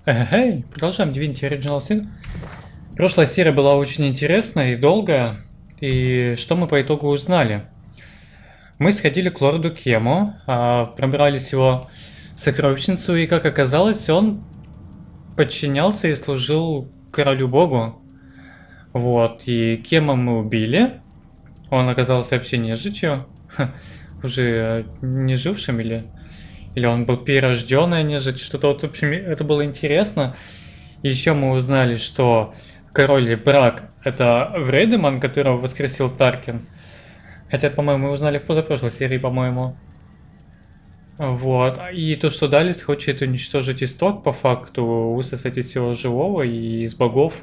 Эй, продолжаем Divinity Original Sin. Прошлая серия была очень интересная и долгая. И что мы по итогу узнали? Мы сходили к лорду Кему, пробрались его сокровищницу, и, как оказалось, он подчинялся и служил королю-богу. Вот, и Кема мы убили. Он оказался вообще нежитью. Уже не жившим или он был перерожденная нежить. Что-то вот, в общем, это было интересно. Еще мы узнали, что король Брак — это Врейдеман, которого воскресил Таркин. Хотя, по-моему, мы узнали в позапрошлой серии, по-моему. Вот. И то, что Далис хочет уничтожить исток, по факту, высосать из всего живого и из богов.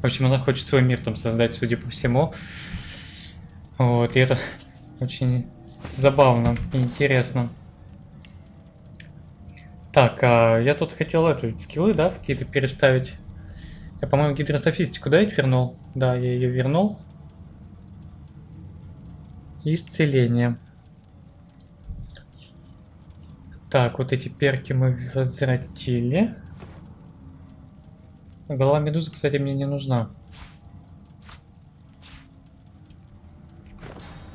В общем, она хочет свой мир там создать, судя по всему. Вот. И это очень забавно и интересно. Так, я тут хотел скиллы, да, какие-то переставить. Я, по-моему, гидростафистику, да, их вернул? Да, я ее вернул. Исцеление. Так, вот эти перки мы возвратили. Голова медузы, кстати, мне не нужна.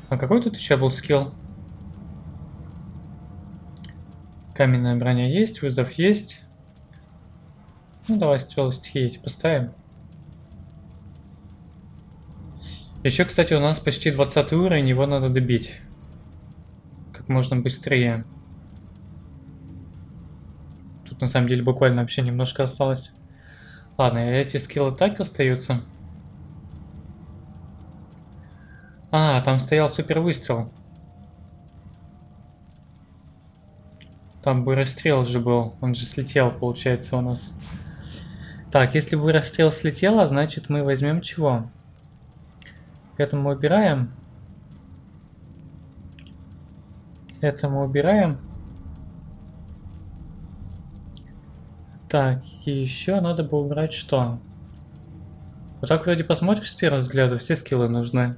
А какой тут еще был скилл? Каменная броня есть, вызов есть. Ну, давай стрелы стихии эти поставим. Еще, кстати, у нас почти 20 уровень, его надо добить. Как можно быстрее. Тут, на самом деле, буквально вообще немножко осталось. Ладно, эти скиллы так остаются. Там стоял супер выстрел. Там бы расстрел же был, он же слетел, получается, у нас. Так, если бы расстрел слетело, значит мы возьмем чего? Это мы убираем. Это мы убираем. Так, и еще надо бы убрать что? Вот так вроде посмотришь с первого взгляда, все скиллы нужны.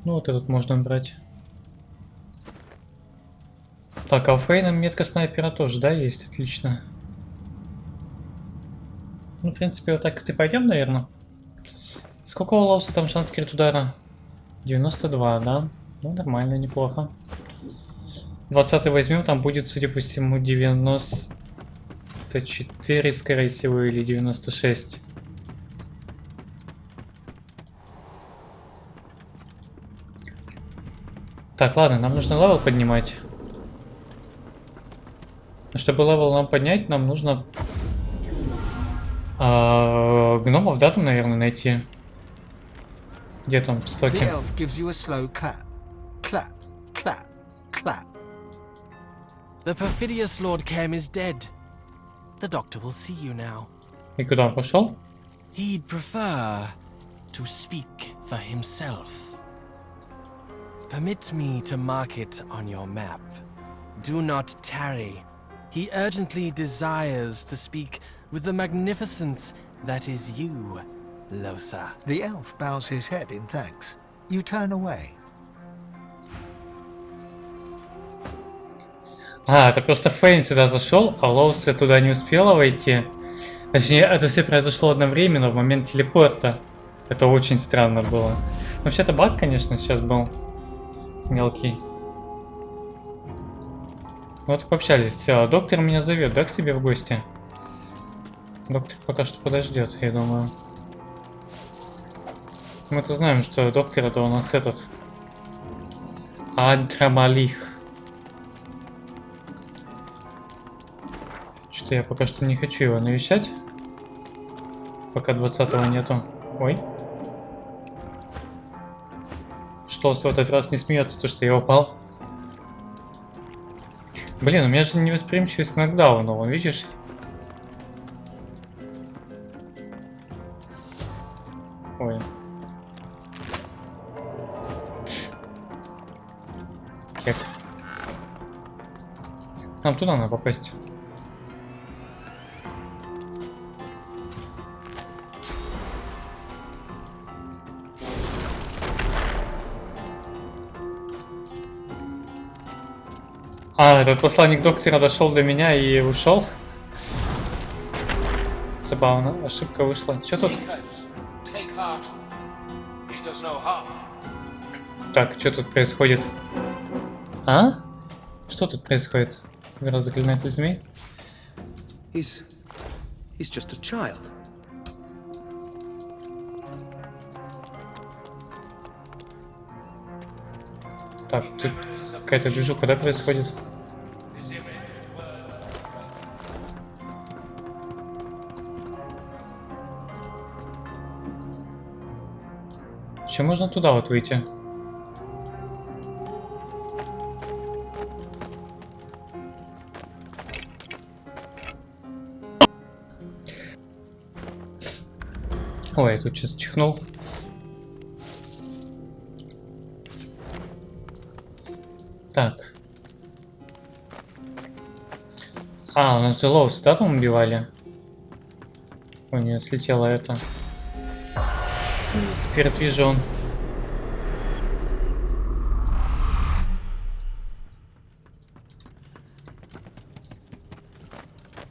Ну вот этот можно убрать. Так, а у Фейна метка снайпера тоже, да, есть? Отлично. Ну, в принципе, вот так вот и пойдем, наверное. Сколько у Лауса там шанс крит удара? 92, да? Ну, нормально, неплохо. 20 возьмем, там будет, судя по всему, 94, скорее всего, или 96. Так, ладно, нам нужно левел поднимать. Чтобы левел нам поднять, нам нужно гномов, да, там, наверное, найти. Где там стоки? The perfidious Lord Cam is dead. The doctor will see you now. И куда он пошел? He'd prefer to speak for himself. Permit me to mark it on your map. Do not tarry. He urgently desires to speak with the magnificence that is you, Losa. The elf bows his head in thanks. You turn away. Это просто Фейн сюда зашел, а Лоуса туда не успела войти. Точнее, это все произошло одновременно в момент телепорта. Это очень странно было. Вообще-то баг, конечно, сейчас был мелкий. Вот пообщались. Все, доктор меня зовет, да, к себе в гости? Доктор пока что подождет, я думаю. Мы-то знаем, что доктор это у нас этот Адрамалих. Что-то я пока что не хочу его навещать. Пока 20-го нету. Ой. Что в этот раз не смеется, то что я упал. Блин, у меня же невосприимчивость к нокдауну, вон, видишь? Ой. Кек. Нам туда надо попасть. А, этот посланник доктора дошел до меня и ушел. Забавно, ошибка вышла. Что тут? Так, что тут происходит? А? Что тут происходит? Заклинатель змей? He's just a child. Так, тут какая-то движуха, да, происходит? Еще можно туда вот выйти. Ой, я тут сейчас чихнул. Так. А, у нас же лоус, да, там убивали? Ой, не слетело это. Спирит Вижн.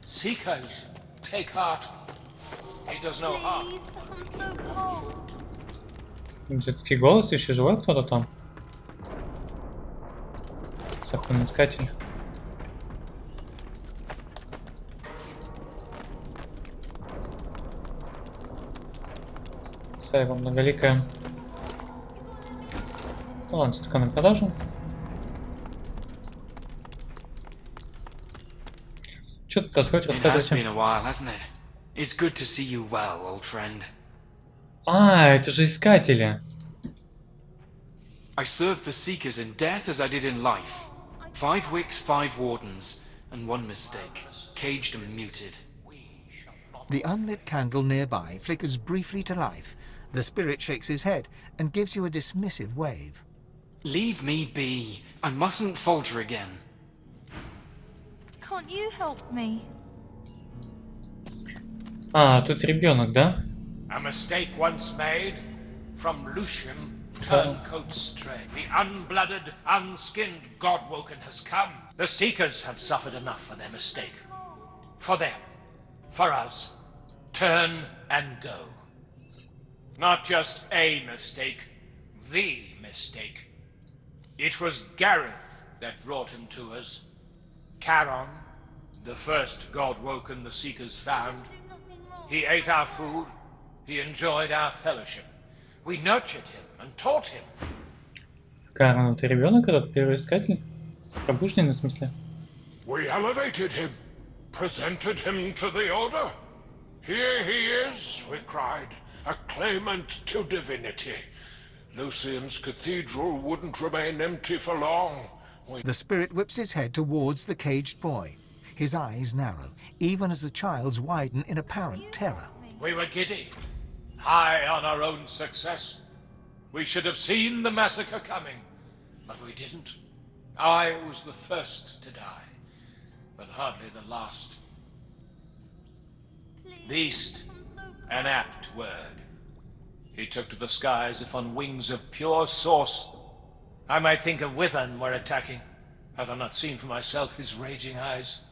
Seekers, take heart. He does no harm. Please, I'm so cold. Детский голос, еще живой кто-то там? Захуй искатель. Сайва многоликая. Ну ладно, стакан на продажу. Что тут происходит, It has been рассказывайте. a while, hasn't it? It's good to see you well, old friend. А, это же искатели. I served the Seekers in death as I did in life. 5 wicks, 5 wardens, and 1 mistake. Caged and muted. The unlit candle nearby flickers briefly to life. The spirit shakes his head and gives you a dismissive wave. Leave me be. I mustn't falter again. Can't you help me? А, тут ребенок, да? A mistake once made, from Lucian, turncoat stray. The unblooded, unskinned Godwoken has come. The Seekers have suffered enough for their mistake. For them, for us, turn and go. Not just a mistake, the mistake. It was Gareth that brought him to us. Charon, the first Godwoken the Seekers found. He ate our food, he enjoyed our fellowship. We nurtured him and taught him. Карен, это ребенок, этот первый искатель? Пробужденный, в смысле? We elevated him, presented him to the Order. Here he is, we cried, a claimant to divinity. Lucian's cathedral wouldn't remain empty for long. The spirit whips his head towards the caged boy. His eyes narrow, even as the child's widen in apparent terror. We were giddy, high on our own success. We should have seen the massacre coming, but we didn't. I was the first to die, but hardly the last. Beast, an apt word. He took to the skies if on wings of pure source. I might think a Wyvern were attacking, had I not seen for myself his raging eyes.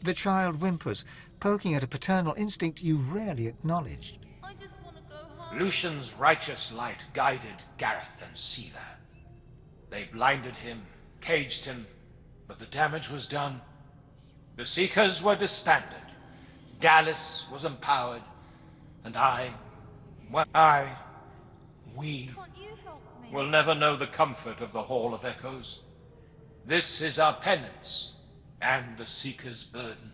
The child whimpers, poking at a paternal instinct you rarely acknowledged. I just want to go home. Lucian's righteous light guided Gareth and Siva. They blinded him, caged him, but the damage was done. The Seekers were disbanded. Dallas was empowered, and we Can't you help me? will never know the comfort of the Hall of Echoes. This is our penance and the Seeker's burden.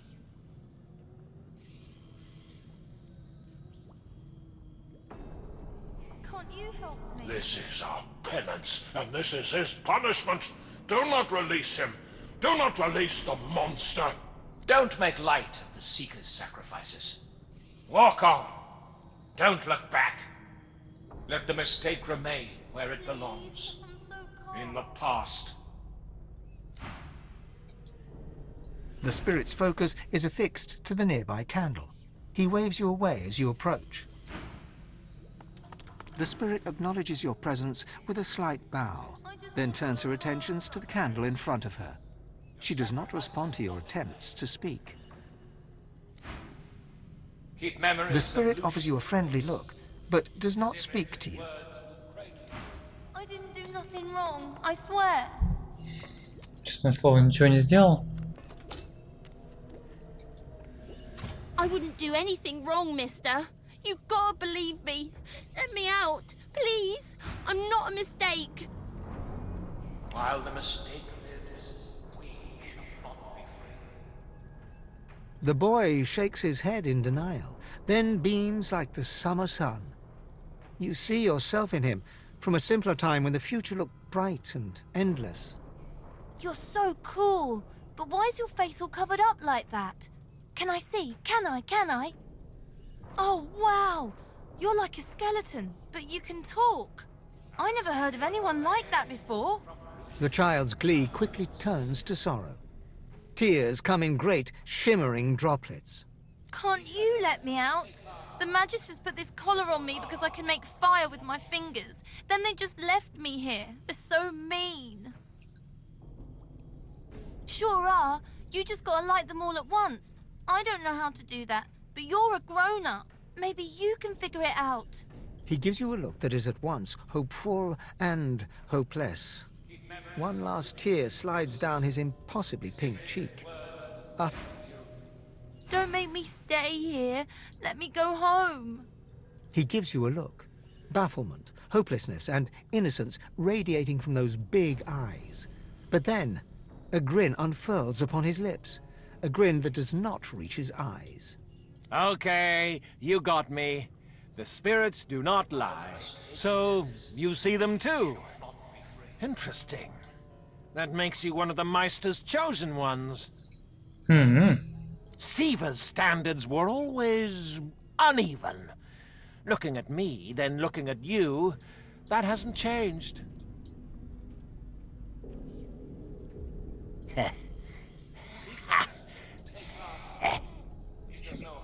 Can't you help me? This is our penance, and this is his punishment. Do not release him. Do not release the monster. Don't make light of the Seeker's sacrifices. Walk on. Don't look back. Let the mistake remain where it belongs. I'm so cold. In the past. The spirit's focus is affixed to the nearby candle. He waves you away as you approach. The spirit acknowledges your presence with a slight bow. I just then turns her attentions to the candle in front of her. She does not respond to your attempts to speak. Keep memories The of spirit Lucian. offers you a friendly look, but does not speak to you. I didn't do nothing wrong, I swear. Честное слово, ничего не сделал. I wouldn't do anything wrong, mister. You've got to believe me. Let me out, please. I'm not a mistake. While the mistake lives, we shall not be free. The boy shakes his head in denial, then beams like the summer sun. You see yourself in him from a simpler time when the future looked bright and endless. You're so cool. But why is your face all covered up like that? Can I see? Can I? Oh, wow. You're like a skeleton, but you can talk. I never heard of anyone like that before. The child's glee quickly turns to sorrow. Tears come in great, shimmering droplets. Can't you let me out? The Magisters put this collar on me because I can make fire with my fingers. Then they just left me here. They're so mean. Sure are. You just gotta light them all at once. I don't know how to do that, but you're a grown-up. Maybe you can figure it out. He gives you a look that is at once hopeful and hopeless. One last tear slides down his impossibly pink cheek. Don't make me stay here. Let me go home. He gives you a look. Bafflement, hopelessness, and innocence radiating from those big eyes. But then, a grin unfurls upon his lips. A grin that does not reach his eyes. Okay, you got me. The spirits do not lie. So, you see them too. Interesting. That makes you one of the Meister's chosen ones. Siva's standards were always uneven. Looking at me, then looking at you, that hasn't changed.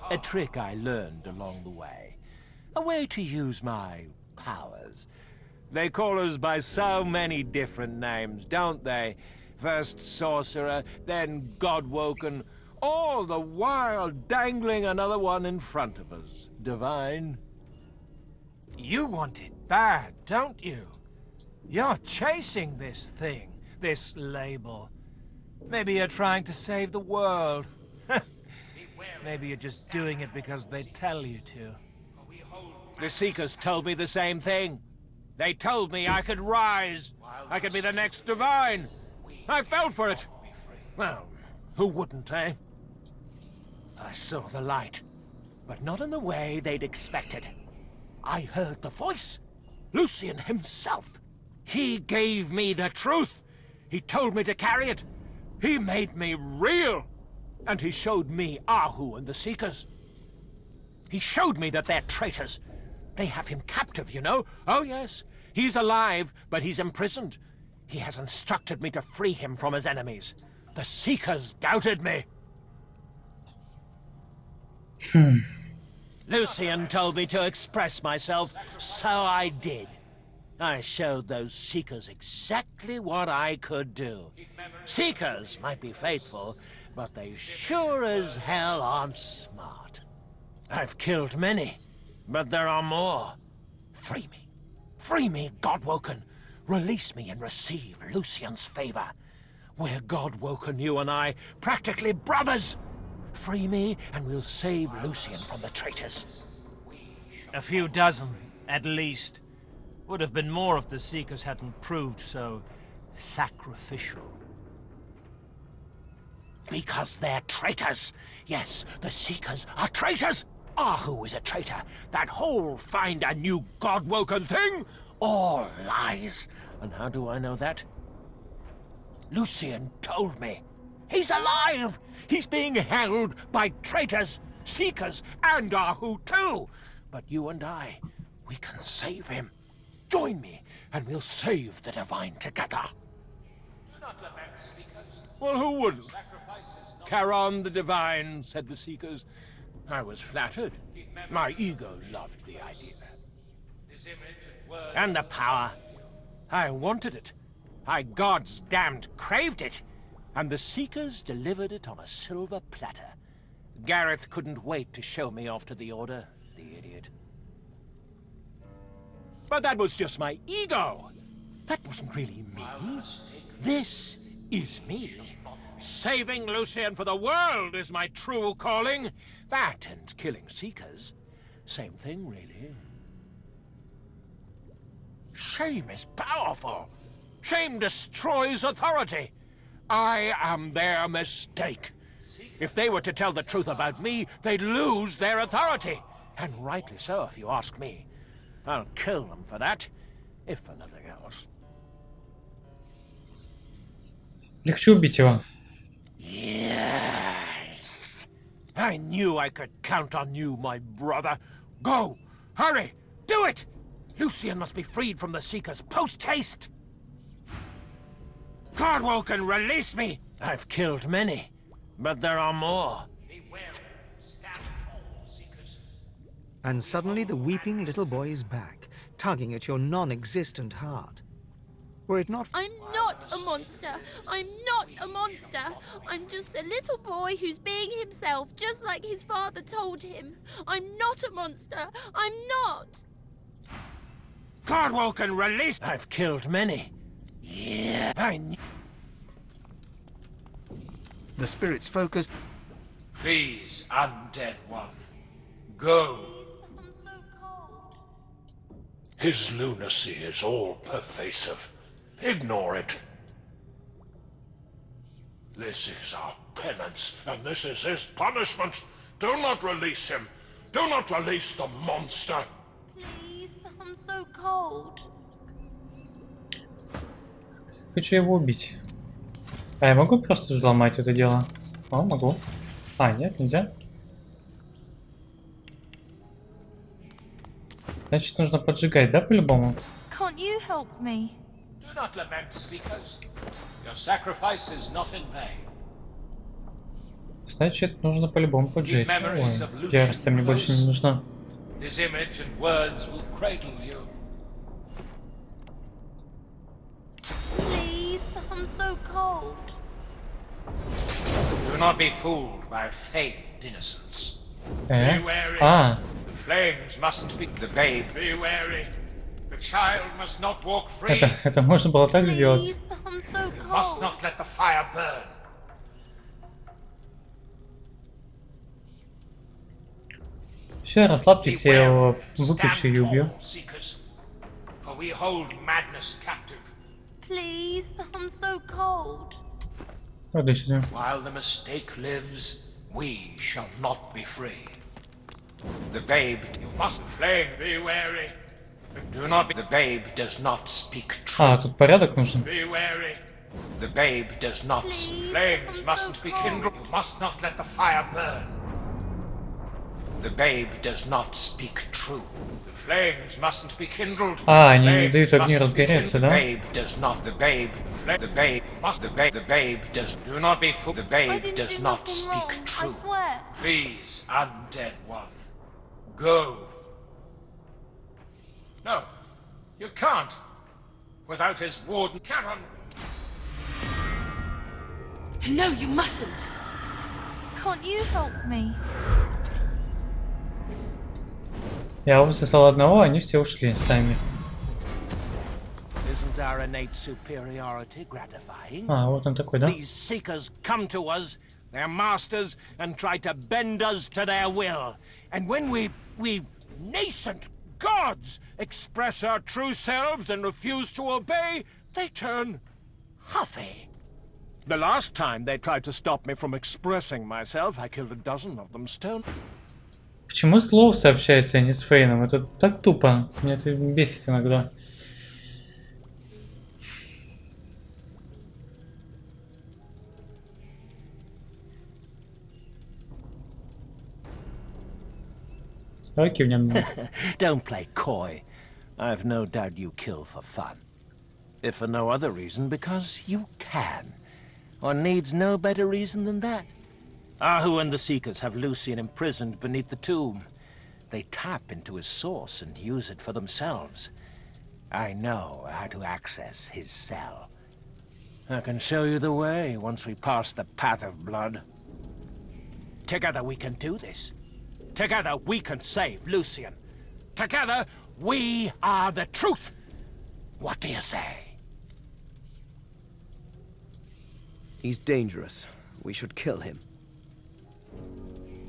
A trick I learned along the way. A way to use my powers. They call us by so many different names, don't they? First sorcerer, then godwoken, all the while dangling another one in front of us. Divine. You want it bad, don't you? You're chasing this thing, this label. Maybe you're trying to save the world. Maybe you're just doing it because they tell you to. The Seekers told me the same thing. They told me I could rise. I could be the next Divine. I fell for it. Well, who wouldn't, eh? I saw the light, but not in the way they'd expected. I heard the voice. Lucian himself. He gave me the truth. He told me to carry it. He made me real. And he showed me Ahu and the Seekers. He showed me that they're traitors. They have him captive, you know. Oh, yes. He's alive, but he's imprisoned. He has instructed me to free him from his enemies. The Seekers doubted me. Lucian told me to express myself, so I did. I showed those Seekers exactly what I could do. Seekers might be faithful, but they sure as hell aren't smart. I've killed many, but there are more. Free me. Free me, Godwoken. Release me and receive Lucian's favor. We're Godwoken, you and I, practically brothers. Free me, and we'll save Lucian from the traitors. A few dozen, at least. Would have been more if the Seekers hadn't proved so sacrificial. Because they're traitors. Yes, the Seekers are traitors. Ahu is a traitor. That whole find a new Godwoken thing, all lies. And how do I know that? Lucian told me. He's alive! He's being held by traitors, Seekers, and Ahu too. But you and I, we can save him. Join me, and we'll save the Divine together. Do not lament, Seekers. Well, who wouldn't? Sacrifices not Charon the Divine, said the Seekers. I was flattered. My ego loved the idea. his image and word. And the power. I wanted it. I God's damned craved it, and the Seekers delivered it on a silver platter. Gareth couldn't wait to show me off to the Order, the idiot. But that was just my ego. That wasn't really me. This is me. Saving Lucian for the world is my true calling. That and killing Seekers. Same thing, really. Shame is powerful. Shame destroys authority. I am their mistake. If they were to tell the truth about me, they'd lose their authority. And rightly so, if you ask me. I'll kill them for that, if for nothing else. Я хочу убить его. Yes. I knew I could count on you, my brother. Go! Hurry! Do it! Lucian must be freed from the Seekers post-haste! Cardwell can release me! I've killed many, but there are more. And suddenly the weeping little boy is back, tugging at your non-existent heart. Were it not... I'm not a monster. I'm not a monster. I'm just a little boy who's being himself, just like his father told him. I'm not a monster. I'm not. Cardwell can release... I've killed many. Yeah, I knew... The spirit's focus. Please, undead one, go. I'm so cold. His lunacy is all pervasive. Ignore it. This is our penance, and this is his punishment. Do not release him. Do not release the monster. Please, I'm so cold. Хочу его убить. А я могу просто взломать это дело? О, могу. А, нет, нельзя. Значит, нужно поджигать, да, по-любому? Can't you help me? Do not lament, Seekers. Your sacrifice is not in vain. Значит, нужно по-любому поджечь. Ой, ярость мне больше не нужна. His image and words will cradle you. Please, I'm so cold. Do not be fooled by feigned innocence. Be wary. А, The flames mustn't be the babe. Be wary. The child must not walk free. это можно было так сделать. Please, I'm so You must cold. not let the fire burn. Все, расслабьтесь, я его выпущу и Stand убью. tall, Seekers, for we hold madness captive. Please, I'm so cold. Иди сюда. While the mistake lives, we shall not be free. The babe, you must flame, be wary. Do not be. The babe does not speak true. А, тут порядок нужен. Be wary. The babe does not. Please, Flames I'm mustn't so be cold. kindled. You must not let the fire burn. The babe does not speak true. The flames mustn't be kindled. А, они не Flames дают огню mustn't be разгореться, kindled. да? The babe does not. The babe. The babe must. The babe does. Do not be fooled. The I babe didn't does do not nothing speak wrong, I true. swear. Please, undead one, go. No, you can't. Without his warden, Karen. No, you mustn't. Can't you help me? Я высосал одного, они все ушли сами. Isn't our innate superiority gratifying? А, вот он такой, да? These Seekers come to us, their masters, and try to bend us to their will. And when we nascent gods express our true selves and refuse to obey, they turn huffy. The last time they tried to stop me from expressing myself, I killed a dozen of them stone. Почему Слов сообщается, а не с Фейном? Это так тупо. Меня это бесит иногда. Давай кивнем. Don't play coy. I've no doubt you kill for fun. If for no other reason, because you can. One needs no better reason than that. Ahu and the Seekers have Lucian imprisoned beneath the tomb. They tap into his source and use it for themselves. I know how to access his cell. I can show you the way once we pass the path of blood. Together we can do this. Together we can save Lucian. Together we are the truth. What do you say? He's dangerous. We should kill him.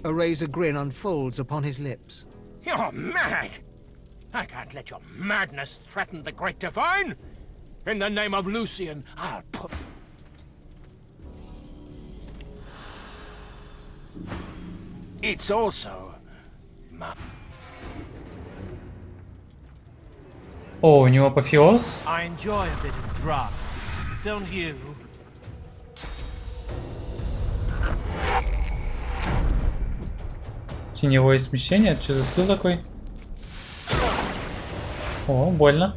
A razor grin unfolds upon his lips. You're mad! I can't let your madness threaten the great divine! In the name of Lucian, I'll put... It's also... О, у него апофеоз. I enjoy a bit of drug, don't you? Теневое смещение. Что за скилл такой? О, больно.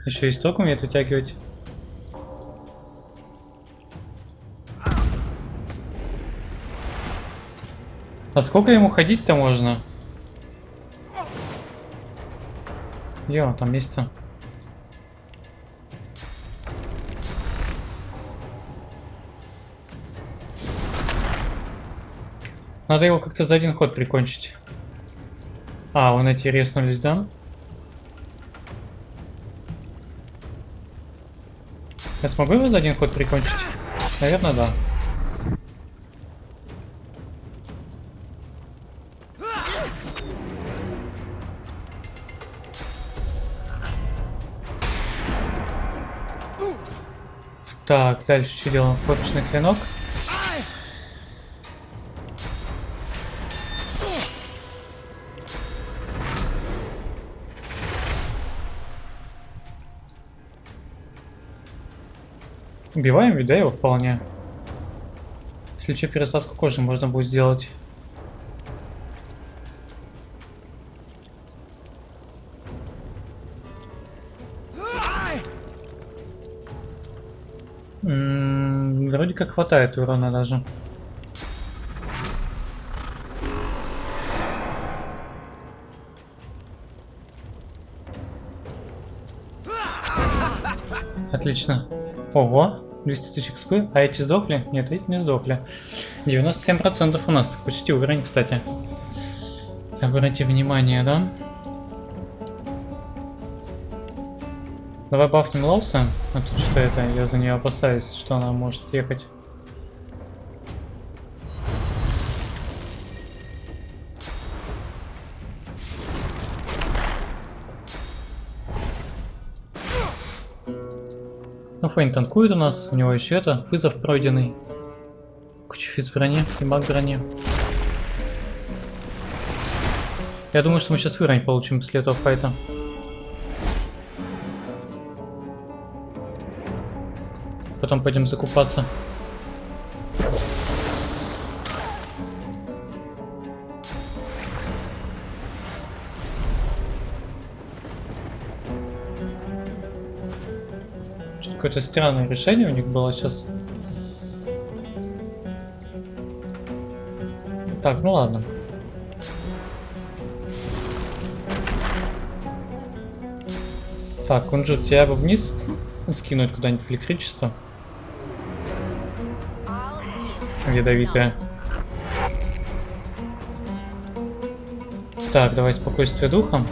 Еще исток умеет утягивать. А сколько ему ходить-то можно? Где он там есть-то? Надо его как-то за один ход прикончить. А, вон эти резнулись, да? Я смогу его за один ход прикончить? Наверное, да. Так, дальше что делаем? Фоточный клинок. Убиваем, ведь, да, его вполне. Если что, пересадку кожи можно будет сделать. Вроде как хватает урона даже. Отлично. Ого, 200 тысяч экспы. А эти сдохли? Нет, эти не сдохли. 97% у нас. Почти уровень, кстати. Обратите внимание, да? Давай бафнем Лауса. А тут что это? Я за нее опасаюсь, что она может ехать. Ну, Фейн танкует у нас. У него еще это. Вызов пройденный. Куча физ брони и маг брони. Я думаю, что мы сейчас уровень получим после этого файта. Потом пойдем закупаться. Какое-то странное решение у них было сейчас. Так, ну ладно. Так, Кунжут, тебя бы вниз скинуть куда-нибудь в электричество. Ядовитая. Так, давай спокойствие духом.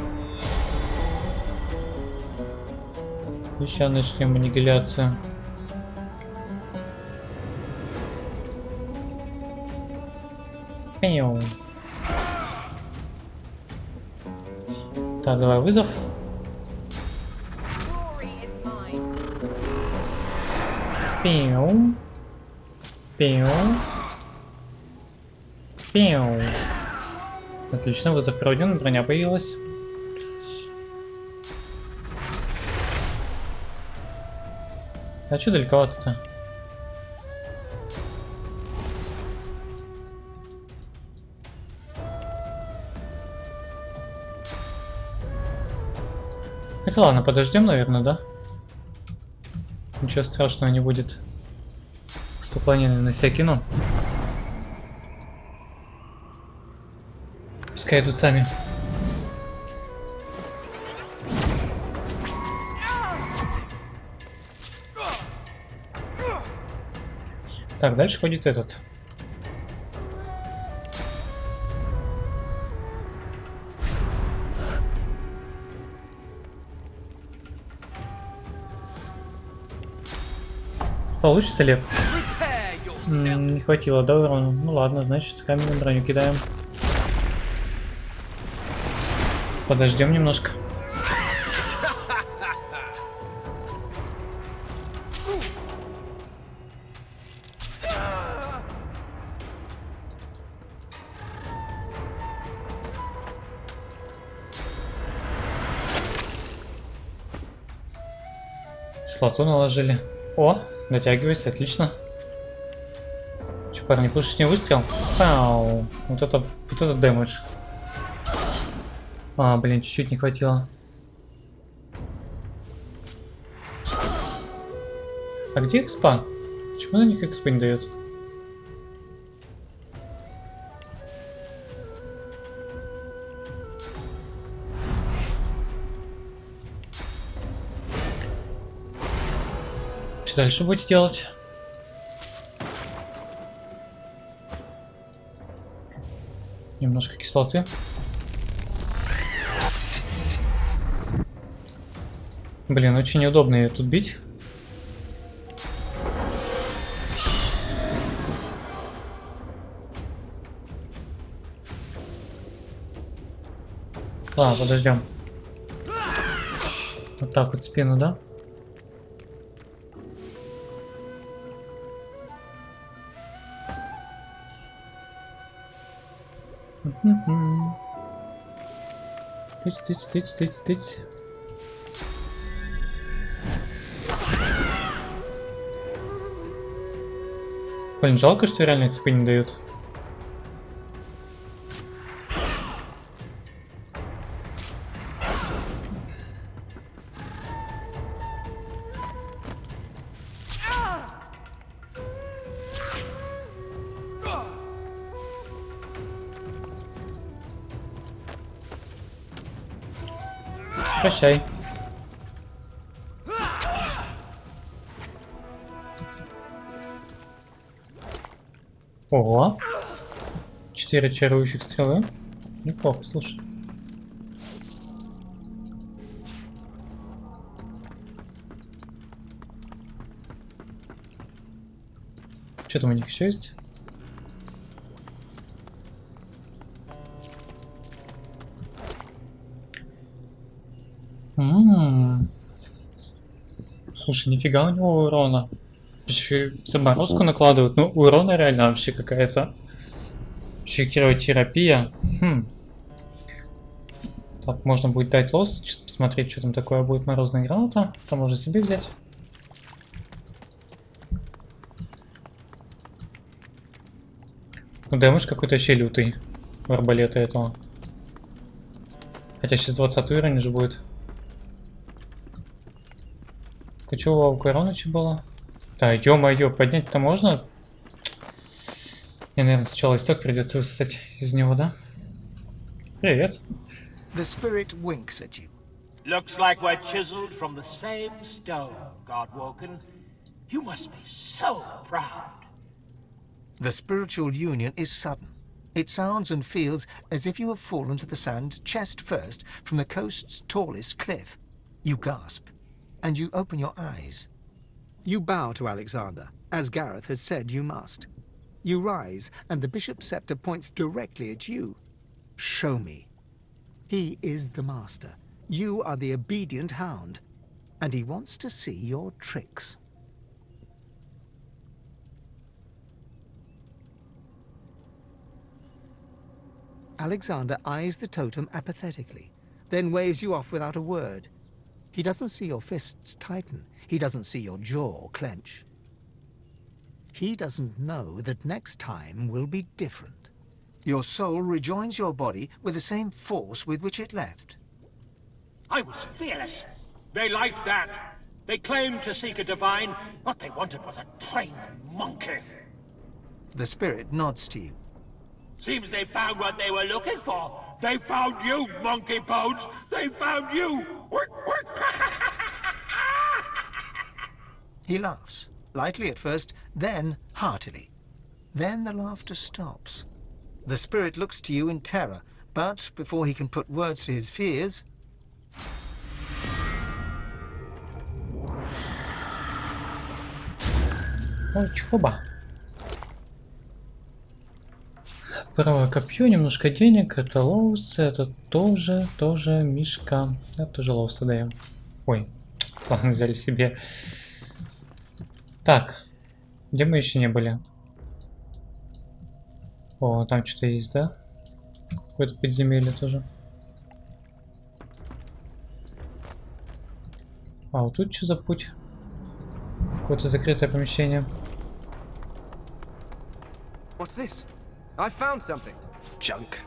И сейчас начнем аннигиляцию. Пиу. Так, давай вызов. Пиу. Пиу. Пиу. Отлично, вызов пройден, броня появилась. А чё далековато-то? Это ладно, подождем, наверное, да? Ничего страшного не будет. Вступление на себя кину. Пускай идут сами. Так, дальше ходит этот. Получится ли? Не хватило, да, урона? Ну ладно, значит, каменную броню кидаем. Подождем немножко. Слоту наложили. О, дотягивайся, отлично. Че, парни, лучше выстрел? Пау. Вот это дэмэдж. А, блин, чуть-чуть не хватило. А где экспа? Почему на них экспа не дает? Что дальше будете делать? Немножко кислоты. Блин, очень неудобно ее тут бить. Ладно, подождем. Вот так вот спину, да? Тыц. Блин, жалко, что реально экспы не дают. Прощай. Ого. 4 чарующих стрелы. Неплохо, слушай. Что там у них еще есть? Слушай, нифига у него урона. Еще заморозку накладывают. Ну, урона реально вообще какая-то. Еще криотерапия. Так, можно будет дать лос. Чисто посмотреть, что там такое будет. Морозная граната. Там можно себе взять. Ну, дэмэдж какой-то вообще лютый. У арбалета этого. Хотя сейчас 20 уровень уже будет. Что у Коронача было? Да, ё-моё, поднять-то можно? Мне, наверное, сначала исток придется высосать из него, да? Привет. The spirit winks at you. Looks like we're chiseled from the same stone, Godwoken. You must be so proud. The spiritual union is sudden. It sounds and feels as if you have fallen to the sand chest first from the coast's tallest cliff. You gasp, and you open your eyes. You bow to Alexander, as Gareth has said you must. You rise, and the bishop's scepter points directly at you. Show me. He is the master. You are the obedient hound, and he wants to see your tricks. Alexander eyes the totem apathetically, then waves you off without a word. He doesn't see your fists tighten. He doesn't see your jaw clench. He doesn't know that next time will be different. Your soul rejoins your body with the same force with which it left. I was fearless. They liked that. They claimed to seek a divine. What they wanted was a trained monkey. The spirit nods to you. Seems they found what they were looking for. They found you, monkey bones. They found you. He laughs, lightly at first, then heartily. Then the laughter stops. The spirit looks to you in terror, but before he can put words to his fears... Ой, чхоба. Правое копье, немножко денег, это лоусы, это тоже мишка. Это тоже лоусы даем. Ой, ладно, взяли себе. Так, где мы еще не были? О, там что-то есть, да? Какое-то подземелье тоже. А вот тут что за путь? Какое-то закрытое помещение. What's this? I found something. Junk.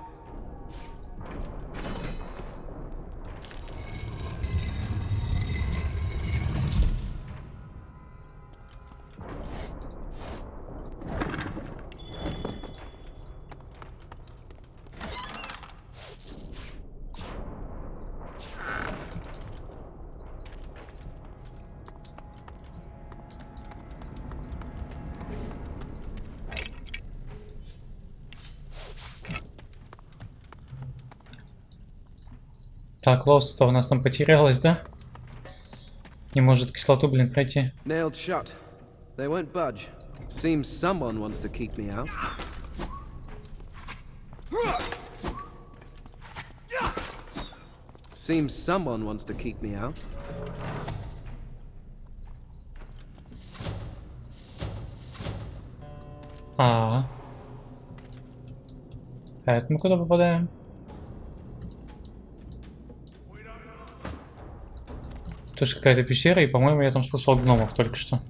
Так, лоус-то у нас там потерялась, да? Не может кислоту, блин, пройти. Nailed shut. They won't budge. Seems someone wants to keep me out. Seems someone wants to keep me out. А это мы куда попадаем? Тоже какая-то пещера, и, по-моему, я там слышал гномов только что.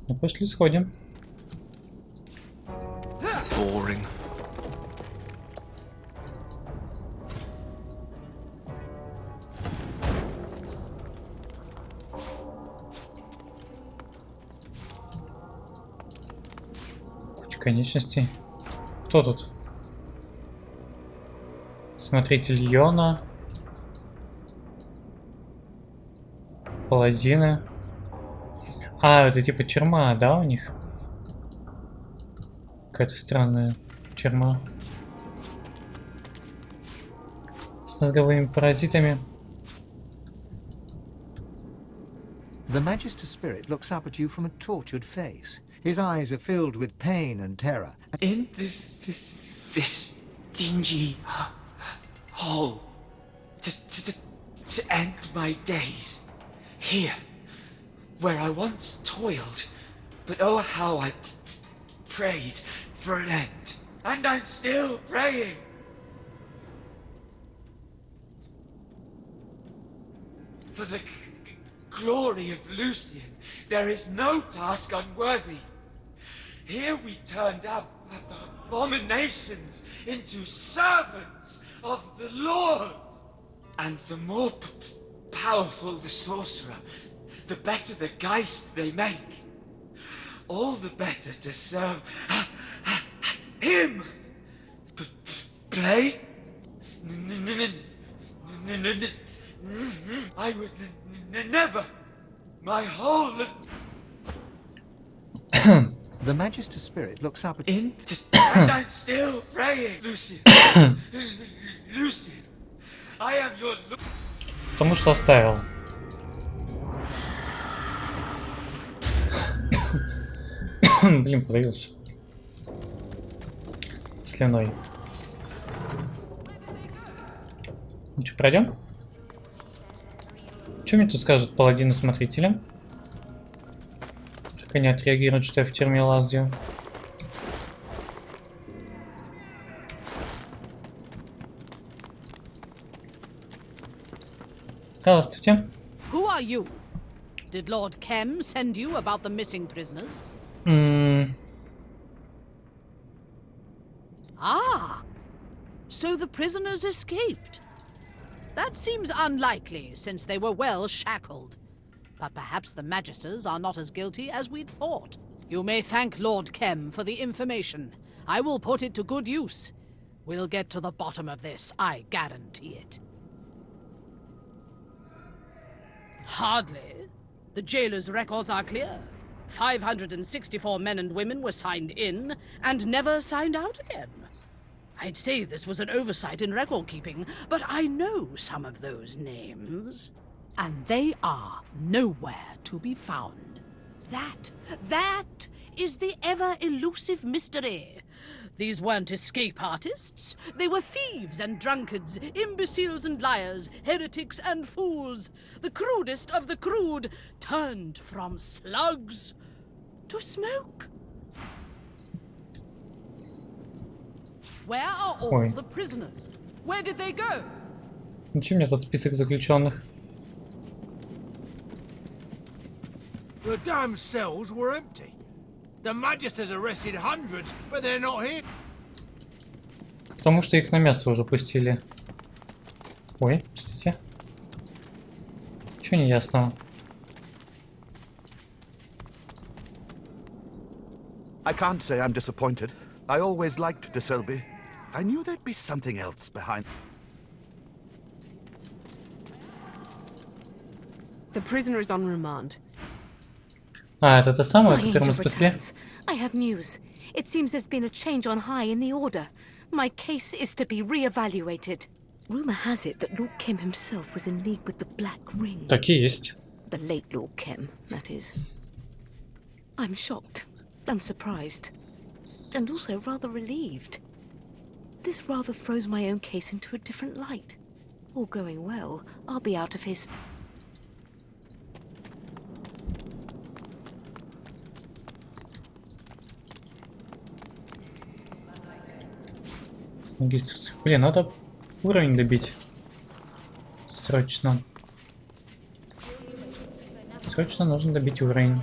Ну, пошли сходим. Boring. Куча конечностей. Кто тут? Смотритель Йона. Паладины. А, это типа тюрьма, да, у них? Какая-то странная тюрьма. С мозговыми паразитами. The Magister Spirit looks up at you from a tortured face. His eyes are filled with pain and terror. In this dingy hole, to end my days here, where I once toiled, but oh how I prayed for an end, and I'm still praying. For the glory of Lucian, there is no task unworthy. Here we turned out abominations into servants of the Lord. And the more powerful the sorcerer, the better the Geist they make. All the better to serve him. Play? I would never. My whole... The Magister Spirit looks up at you. And I'm still praying, Lucian. Lucian, I am your... Потому что оставил. Блин, подавился. Слюной. Ну что, пройдем? Что мне тут скажут паладины-смотрители? Как они отреагируют, что я в тюрьме лазю? Здравствуйте. Who are you? Did Lord Kem send you about the missing prisoners? Ah, So the prisoners escaped. That seems unlikely, since they were well shackled. But perhaps the Magisters are not as guilty as we'd thought. You may thank Lord Kem for the information. I will put it to good use. We'll get to the bottom of this, I guarantee it. Hardly. The jailer's records are clear. 564 men and women were signed in, and never signed out again. I'd say this was an oversight in record keeping, but I know some of those names. And they are nowhere to be found. That is the ever-elusive mystery. These weren't escape artists. They were thieves and drunkards, imbeciles and liars, heretics and fools. The crudest of the crude, turned from slugs to smoke. Where are all the prisoners? Where did they go? Зачем мне этот список заключенных? The damn cells were empty. The Magisters arrested hundreds, but they're not here. Потому что их на мясо уже пустили. Ой, простите. Чего неясного? I can't say I'm disappointed. I always liked De Selby. I knew there'd be something else behind. The prisoner is on remand. А, это та самая, которую мы спасли? I have news. It seems there's been a change on high in the order. My case is to be re-evaluated. Rumor has it that Lord Kim himself was in league with the Black Ring. Так и есть. The late Lord Kim, that is. I'm shocked and surprised, and also rather relieved. This rather throws my own case into a different light. All going well, I'll be out of his... Блин, надо уровень добить. Срочно. Срочно нужно добить уровень.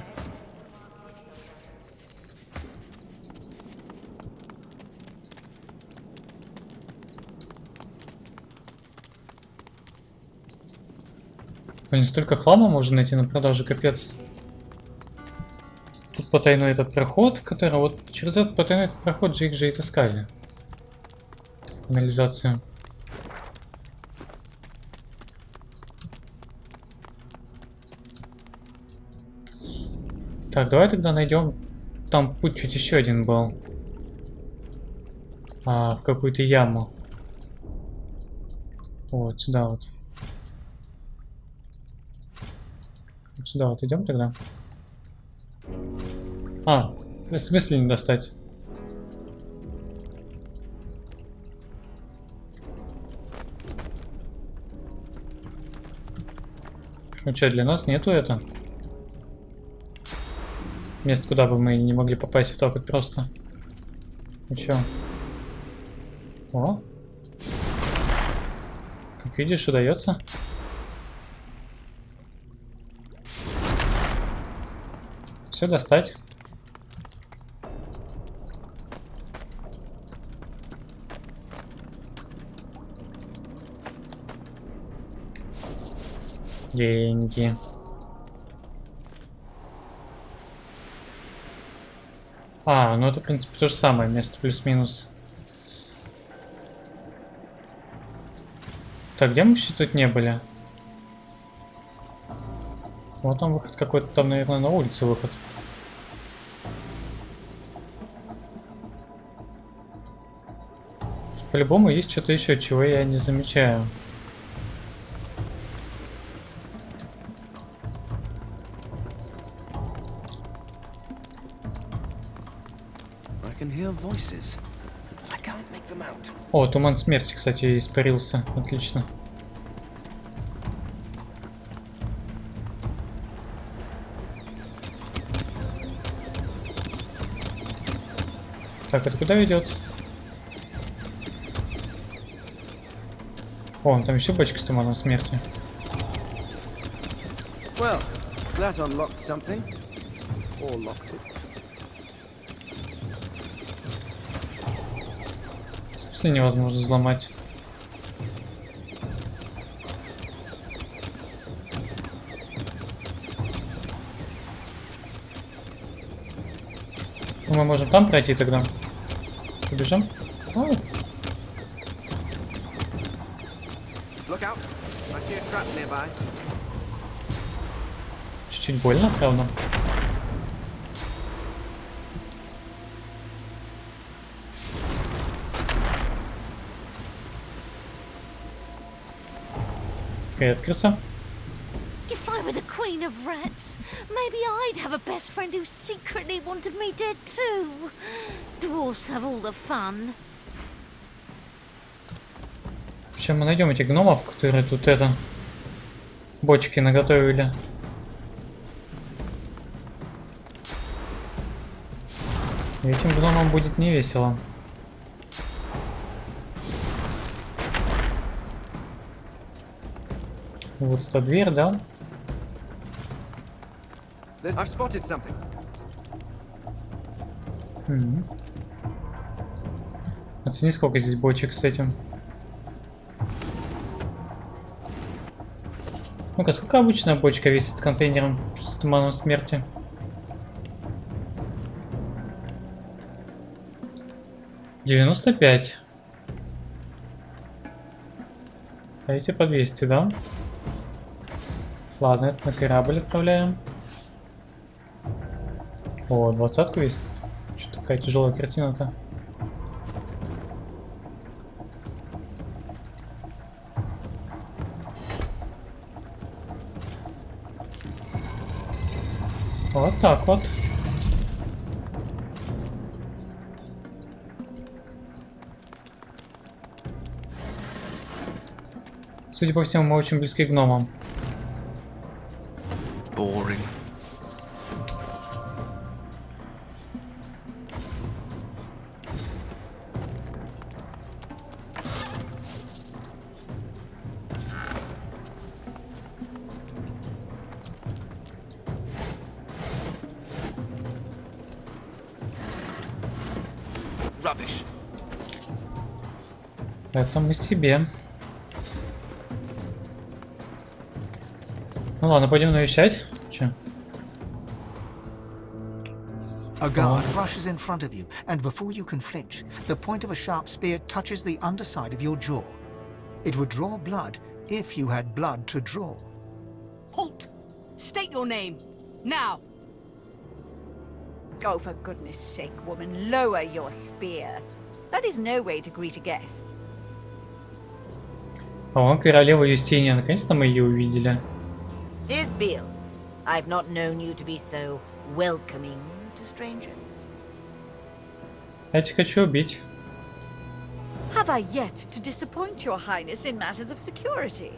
Блин, столько хлама можно найти на продажу, капец. Тут потайной этот проход, который вот через этот потайной проход же их же и таскали. Канализацию. Так, давай тогда найдем. Там путь чуть еще один был. В какую-то яму. Вот сюда вот. Вот сюда вот идем тогда. В смысле не достать? Ну что, для нас нету это? Мест, куда бы мы не могли попасть вот так вот просто. Ну чё? О! Как видишь, удается. Все достать. Деньги. Ну это, в принципе, то же самое место, плюс-минус. Так, где мы еще тут не были? Вот там выход какой-то, там, наверное, на улице выход. По-любому есть что-то еще, чего я не замечаю. О, туман смерти, кстати, испарился. Отлично. Так, это куда ведет? О, там еще бочка с туманом смерти. Well, that unlocked something. Or locked it. смысле невозможно взломать? Ну, мы можем там пройти тогда. Побежим. Ой. Look out. I see a trap nearby. Чуть-чуть больно, правда. Привет, крыса. If I were the queen of rats, maybe I'd have a best friend who secretly wanted me dead too. Dwarfs have all the fun. Сейчас мы найдем этих гномов, которые тут бочки наготовили. И этим гномам будет не весело. Вот эта дверь, да? I've spotted something. Оцени, сколько здесь бочек с этим. Ну-ка, сколько обычная бочка весит с контейнером с туманом смерти? $95. А эти по 200, да? Ладно, это на корабль отправляем. О, 20-ку весит. Что такая тяжелая картина-то? Вот так вот. Судя по всему, мы очень близки к гномам. Boring. Rubbish. Это мы себе. Ну ладно, пойдем навещать. Че? A guard rushes in front of you, and before you can flinch, the point of a sharp spear touches the underside of your jaw. It would draw blood if you had blood to draw. Halt! State your name. Now! Oh, for goodness sake, woman, lower your spear. That is no way to greet a guest. О, королева Юстиния. Наконец-то мы ее увидели. Isbiel, I've not known you to be so welcoming to strangers. Я тебя хочу убить. Have I yet to disappoint your highness in matters of security?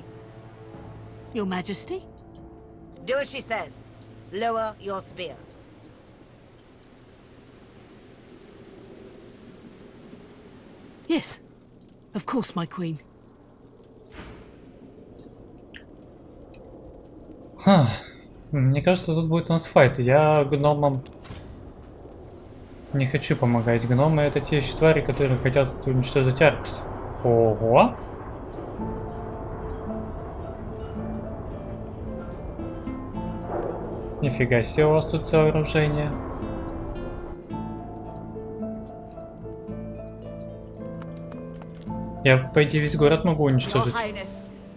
Your Majesty? Do as she says. Lower your spear. Yes. Of course, my queen. Ха. Мне кажется, тут будет у нас файт. Я гномам не хочу помогать. Гномы — это те еще твари, которые хотят уничтожить Аркс. Ого! Нифига себе, у вас тут сооружение. Я, по идее, весь город могу уничтожить.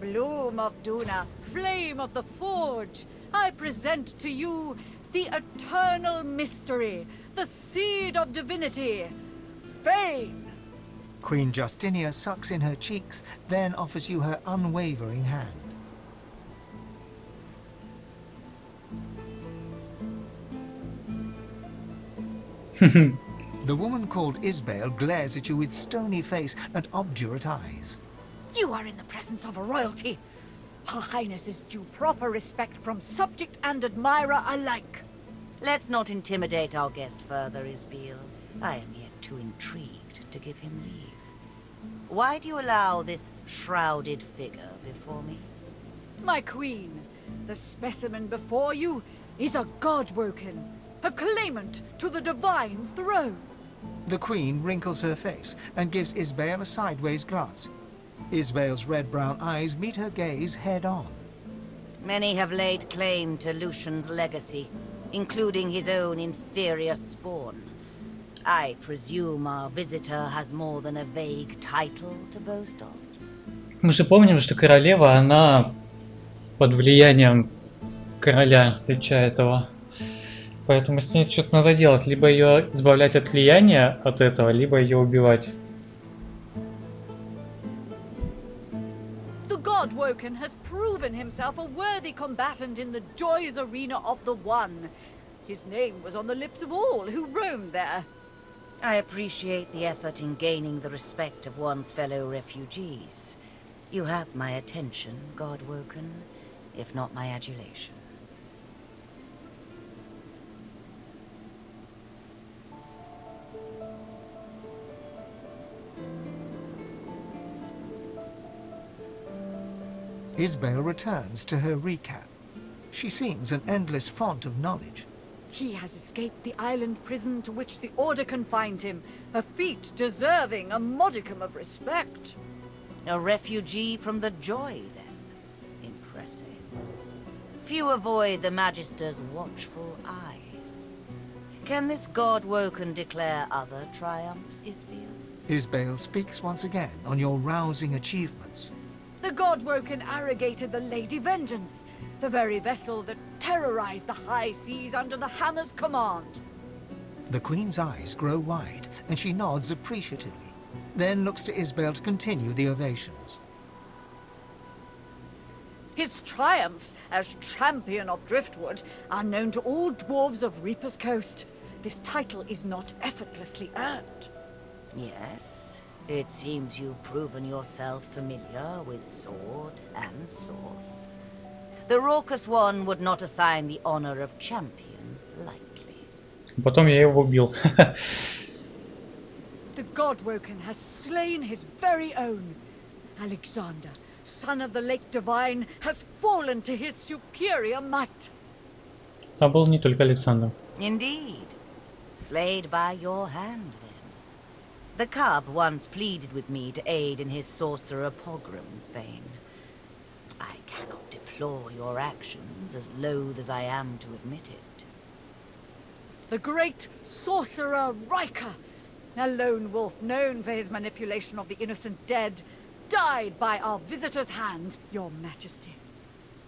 Bloom of Duna, flame of the forge, I present to you the eternal mystery, the seed of divinity, fame. Queen Justinia sucks in her cheeks, then offers you her unwavering hand. The woman called Isbale glares at you with stony face and obdurate eyes. You are in the presence of a royalty. Her Highness is due proper respect from subject and admirer alike. Let's not intimidate our guest further, Isbiel. I am yet too intrigued to give him leave. Why do you allow this shrouded figure before me? My queen, the specimen before you is a god-woken, a claimant to the divine throne. The Queen wrinkles her face and gives Isbale a sideways glance. Isbale's red-brown eyes meet her gaze head-on. Many have laid claim to Lucian's legacy, including his own inferior spawn. I presume our visitor has more than a vague title to boast of. Мы же помним, что королева, она под влиянием короля Лича этого. Поэтому с ней что-то надо делать. Либо ее избавлять от влияния от этого, либо ее убивать. The God-Woken has proven himself a worthy combatant in the joys arena of the One. His name was on the lips of all who roamed there. I appreciate the effort in gaining the respect of one's fellow refugees. You have my attention, God-Woken, if not my adulation. Isbale returns to her recap. She seems an endless font of knowledge. He has escaped the island prison to which the Order confined him, a feat deserving a modicum of respect. A refugee from the Joy, then. Impressive. Few avoid the Magister's watchful eyes. Can this God-Woken declare other triumphs, Isbale? Isbale speaks once again on your rousing achievements. The God-Woken arrogated the Lady Vengeance, the very vessel that terrorized the high seas under the Hammer's command. The Queen's eyes grow wide, and she nods appreciatively, then looks to Isbale to continue the ovations. His triumphs as champion of Driftwood are known to all dwarves of Reaper's Coast. This title is not effortlessly earned. Yes, it seems you've proven yourself familiar with sword and source. The raucous one would not assign the honor of champion lightly. Потом я его убил. The God-Woken has slain his very own. Alexander, son of the Lake Divine, has fallen to his superior might. Там был не только Александр. Indeed. Slayed by your hand, then. The cub once pleaded with me to aid in his sorcerer pogrom fame. I cannot deplore your actions, as loath as I am to admit it. The great sorcerer Riker, a lone wolf known for his manipulation of the innocent dead, died by our visitor's hand, your majesty.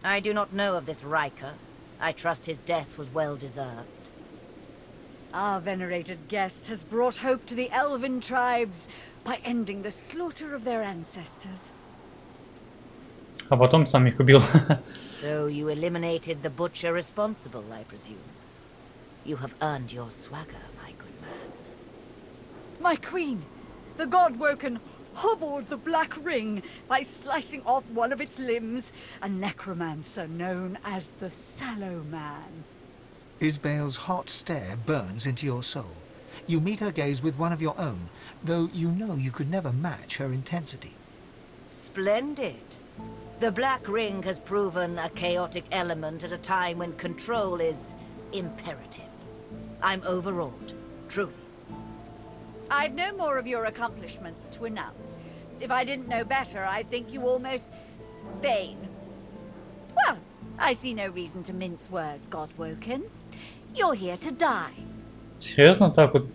I do not know of this Riker. I trust his death was well deserved. Our venerated guest has brought hope to the elven tribes by ending the slaughter of their ancestors. А потом сам их убил. So you eliminated the butcher responsible, I presume. You have earned your swagger, my good man. My queen, the God-Woken hobbled the Black Ring by slicing off one of its limbs, a necromancer known as the Sallow Man. Isbale's hot stare burns into your soul. You meet her gaze with one of your own, though you know you could never match her intensity. Splendid. The Black Ring has proven a chaotic element at a time when control is imperative. I'm overawed, truly. I've no more of your accomplishments to announce. If I didn't know better, I'd think you almost vain. Well, I see no reason to mince words, God-Woken. You're here to die. Серьезно, так вот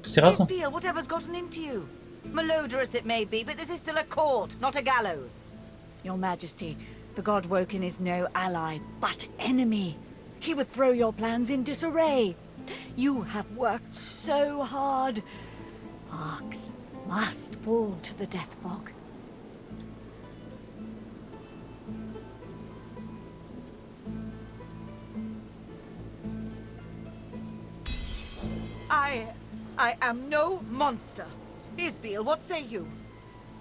сразу? Isbale, whatever's gotten into you. Malodorous it may be, but this is still a court, not a gallows. Your Majesty, the God-Woken is no ally, but enemy. He would throw your plans in disarray. You have worked so hard. Arcs must fall to the death fog. I am no monster. Isbale, what say you?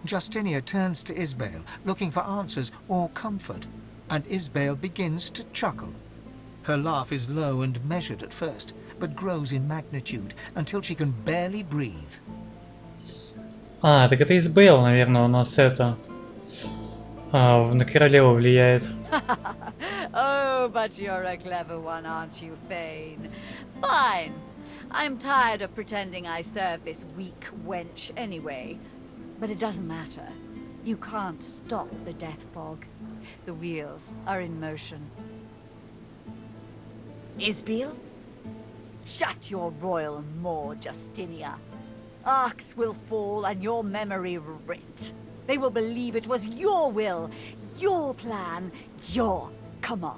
Justinia turns to Isbale, looking for answers or comfort, and Isbale begins to chuckle. Her laugh is low and measured at first, but grows in magnitude until she can barely breathe. А, так это Isbale, наверное, у нас это на королеву влияет. Oh, but you're a clever one, aren't you, Fane? Fine. I'm tired of pretending I serve this weak wench anyway. But it doesn't matter. You can't stop the death fog. The wheels are in motion. Isbiel? Shut your royal maw, Justinia. Arcs will fall and your memory rent. They will believe it was your will, your plan, your command.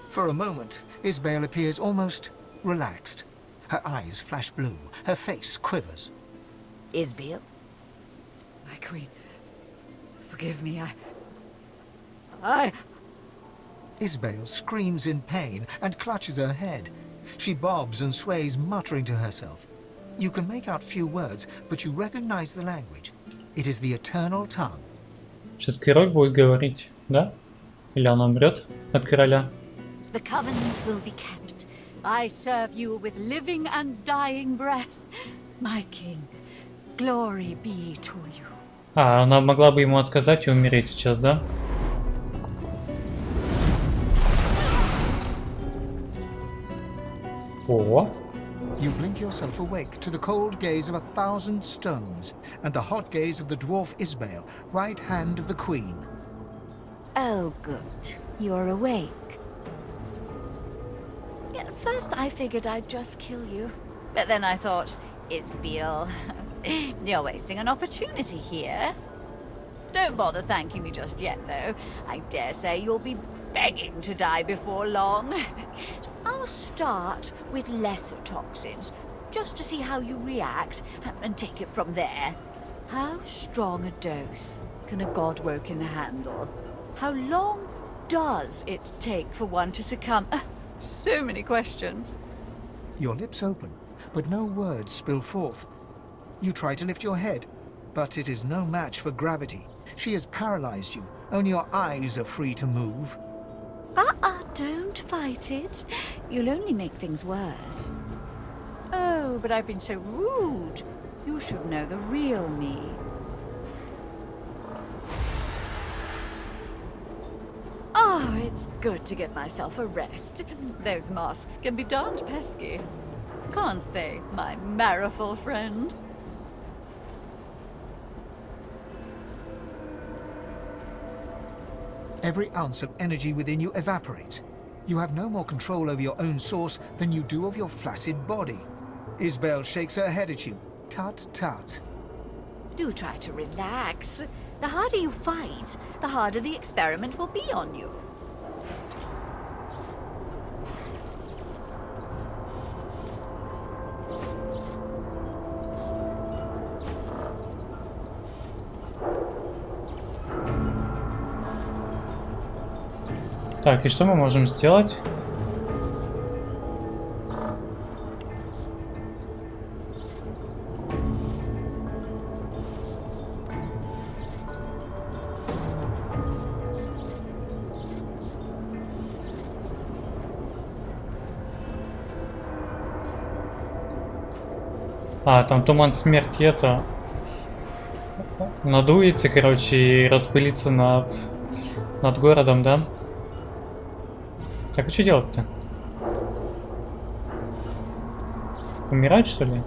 For a moment, Isbel appears almost relaxed. Her eyes flash blue, her face quivers. Isbiel? My queen, forgive me, I... Isbel screams in pain and clutches her head. She bobs and sways, muttering to herself. You can make out few words, but you recognize the language. It is the eternal tongue. Сейчас герой будет говорить, да? Или она умрет от короля? The covenant will be kept. I serve you with living and dying breath. My king, glory be to you. А, она могла бы ему отказать и умереть сейчас, да? О! You blink yourself awake to the cold gaze of 1,000 stones and the hot gaze of the dwarf Isbel, right hand of the queen. Oh, good. You're awake. At first I figured I'd just kill you. But then I thought, Isbiel, you're wasting an opportunity here. Don't bother thanking me just yet, though. I dare say you'll be begging to die before long. I'll start with lesser toxins, just to see how you react, and take it from there. How strong a dose can a godwoken handle? How long does it take for one to succumb? So many questions. Your lips open, but no words spill forth. You try to lift your head, but it is no match for gravity. She has paralyzed you. Only your eyes are free to move. Don't fight it. You'll only make things worse. Oh, but I've been so rude. You should know the real me. Oh, it's good to give myself a rest. Those masks can be darned pesky. Can't they, my marrowful friend? Every ounce of energy within you evaporates. You have no more control over your own source than you do of your flaccid body. Isbel shakes her head at you. Tut tut. Do try to relax. The harder you fight, the harder the experiment will be on you. Так, и что мы можем сделать? А, там туман смерти это надуется, короче, и распылится над городом, да? Так, а что делать-то? Умирать, что ли?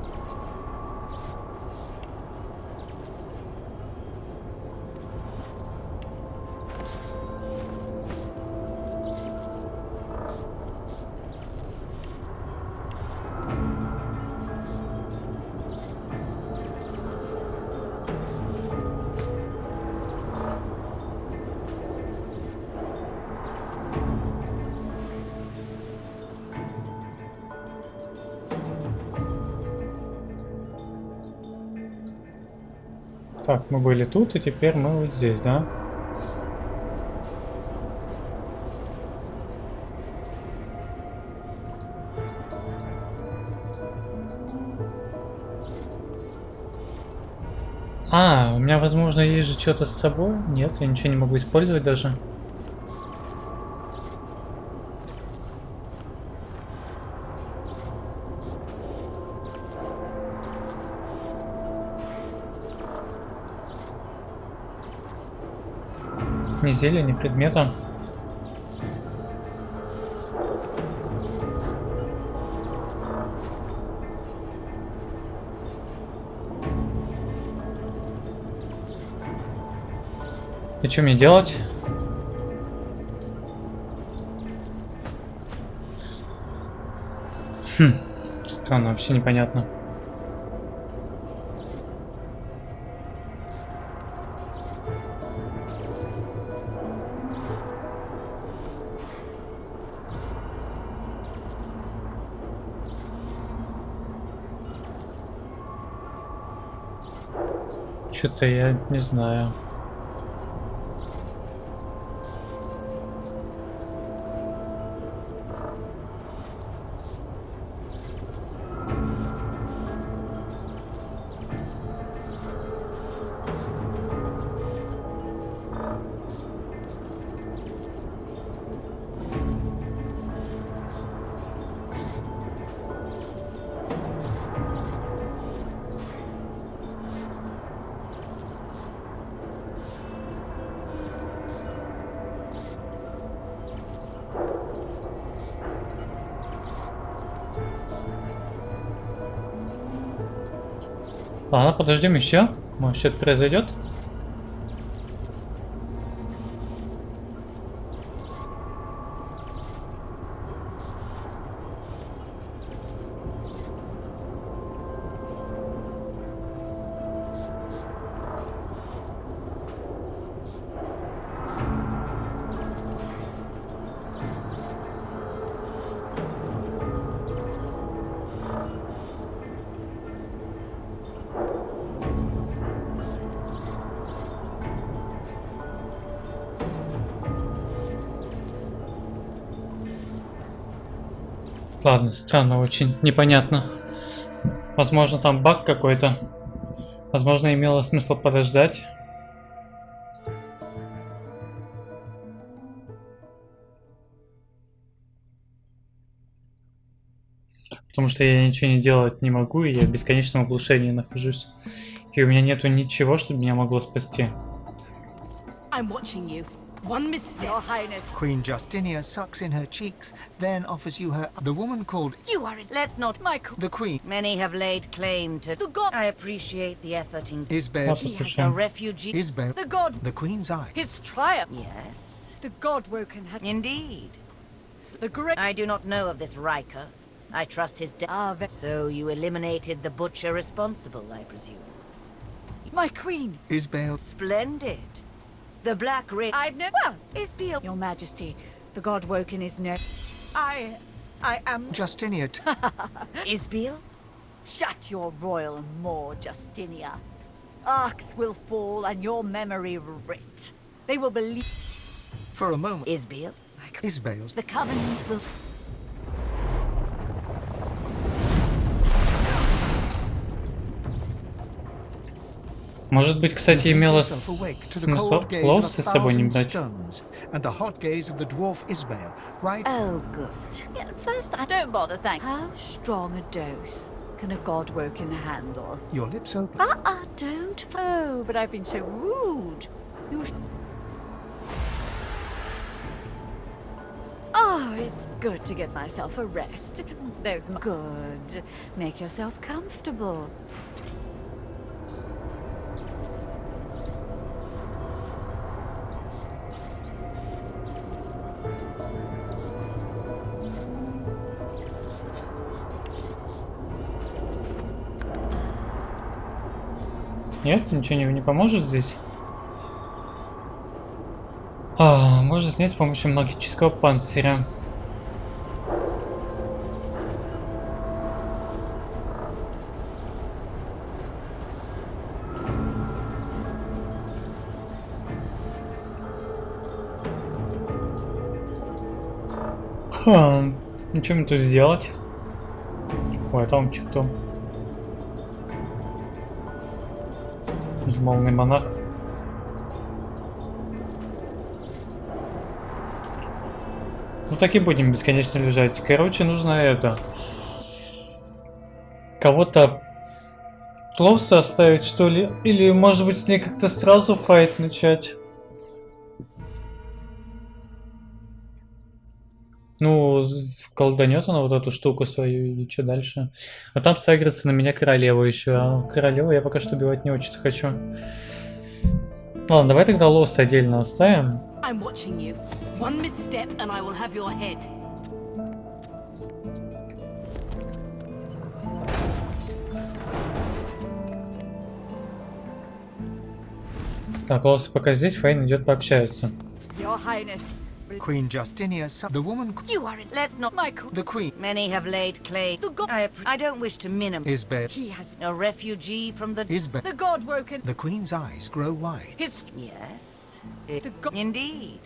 Так, мы были тут, и теперь мы вот здесь, да? А, у меня, возможно, есть же что-то с собой? Нет, я ничего не могу использовать даже. Ни зелья, ни предмета. И что мне делать? Странно, вообще непонятно. Что-то я не знаю. Ладно, подождем еще. Может, что-то произойдет. Ладно, странно, очень непонятно. Возможно, там баг какой-то. Возможно, имело смысл подождать. Потому что я ничего не делать не могу, и я в бесконечном оглушении нахожусь. И у меня нету ничего, чтобы меня могло спасти. I'm watching you. One misstep. Your Highness. Queen Justinia sucks in her cheeks, then offers you her... The woman called... You are... Let's not... The Queen. Many have laid claim to... The god... I appreciate the effort in... Isbel. A refugee... Isbel. The god... The Queen's eye. His triumph. Yes. The god woken had... Indeed. The great... I do not know of this Riker. I trust his So you eliminated the butcher responsible, I presume. My queen. Isbel. Splendid. The Black Ring. I've never... Well, Isbel. Your Majesty, the god woken is no... I am... Justinia. Isbel? Shut your royal maw, Justinia. Arcs will fall and your memory writ. They will believe... For a moment. Isbel? Isbel's. The Covenant will... Может быть, кстати, имело смысл Лоусы с собой не брать. And the hot gaze of the dwarf Isbel, right? Oh, good. At first, I don't bother thank. How strong a dose can a god woken handle? Your lips open. Don't. Oh, but I've been so rude. You. Oh, it's good to give myself a rest. Those good. Make yourself comfortable. Нет, ничего не поможет здесь. Можно снять с помощью магического панциря. Ничего мне тут сделать. Ой, там что-то. Безмолвный монах. Ну так и будем бесконечно лежать. Короче, нужно это. Кого-то Клоуса оставить, что ли? Или, может быть, с ней как-то сразу файт начать? Ну, колданет она вот эту штуку свою, и что дальше? А там сагрится на меня королева еще. А королеву я пока что убивать не очень хочу. Ладно, давай тогда лоса отдельно оставим. I'm watching you. One misstep and I will have your head. Так, лосы пока здесь, Фейн идет пообщаются. Your Highness. Queen Justinia, the woman. You are. Let's not. Michael. The Queen. Many have laid claim. I don't wish to minimize. Isbel. He has A refugee from the. Isbel. the god woken. The Queen's eyes grow wide. His Yes. the god. Indeed.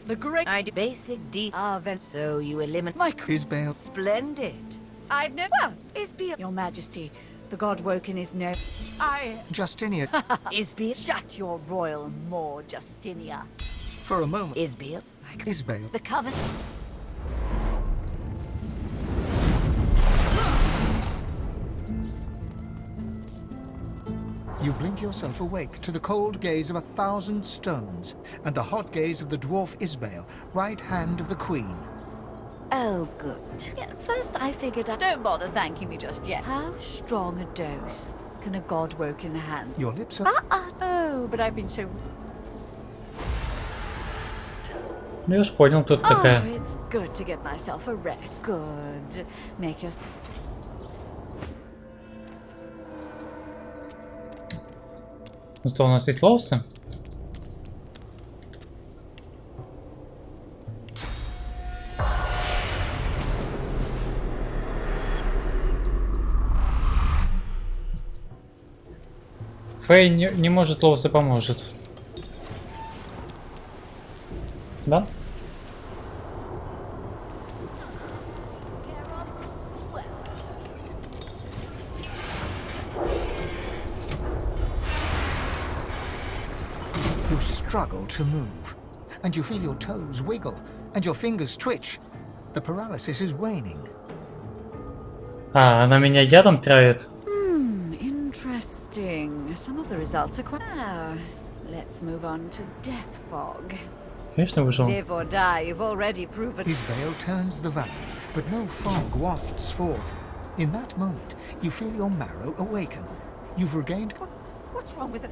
The great. I do basic D. Then. So you eliminate. Michael. Isbel. Splendid. I've no. Well, Isbel. Your Majesty, the god woken is no. Justinia. Isbel. Shut your royal maw, Justinia. For a moment. Isbel. Isbel. The coven. You blink yourself awake to the cold gaze of 1,000 stones and the hot gaze of the dwarf Isbel, right hand of the Queen. Oh, good. Yeah, first I figured out. Don't bother thanking me just yet. How strong a dose can a god woken hand? Your lips are. Oh, but I've been so. Ну я уж понял, тут такая. Oh, it's good to give myself a rest. Good. Make your. Ну что, у нас есть лоусы? Фэй не может, лоусы поможет. Да? You struggle to move, and you feel your toes wiggle, and your fingers twitch. The paralysis is waning. А, она меня ядом травит. Interesting. Some of the results are quite. Now, let's move on to death fog. Конечно, выжил. Live or die, you've already proven. Isbel turns the valley, but no fog wafts forth. In that moment, you feel your marrow awaken. You've regained. What's wrong with it?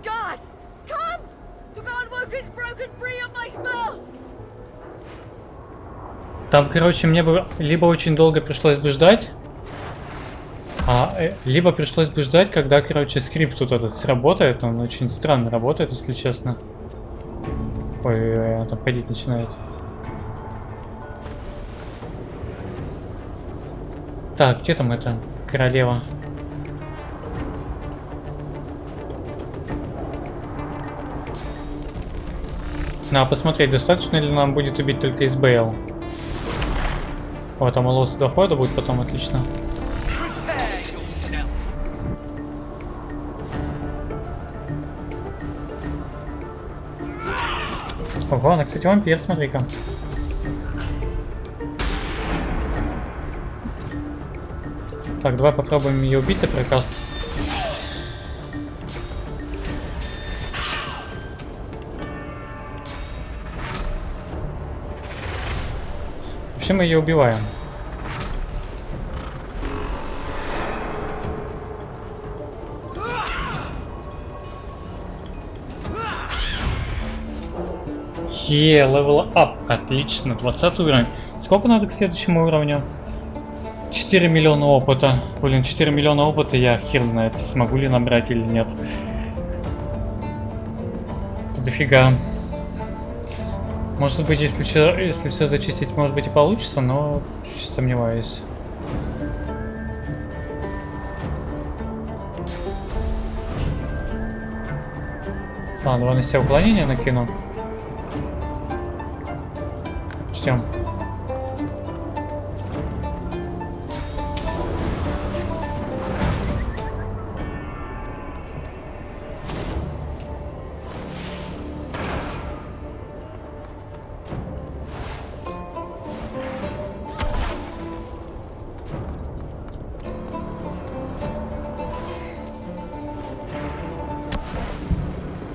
God! Come! The god woken's broken free of my spell! Там, короче, мне бы либо очень долго пришлось бы ждать, либо пришлось бы ждать, когда, короче, скрипт тут этот сработает. Он очень странно работает, если честно. Ой, она там ходить начинает. Так, где там эта королева? Надо посмотреть, достаточно ли нам будет убить только Isbel. Вот, там лосы дохода будет потом, отлично. Ого, она, кстати, вампир, смотри-ка. Так, давай попробуем ее убить за прокаст. Вообще мы ее убиваем. Левел ап. Отлично, 20 уровень. Сколько надо к следующему уровню? 4 миллиона опыта. Блин, 4 миллиона опыта я хер знает, смогу ли набрать или нет. Это дофига. Может быть, если все зачистить, может быть и получится, но сомневаюсь. Ладно, давай на себя уклонение накину. Ждем.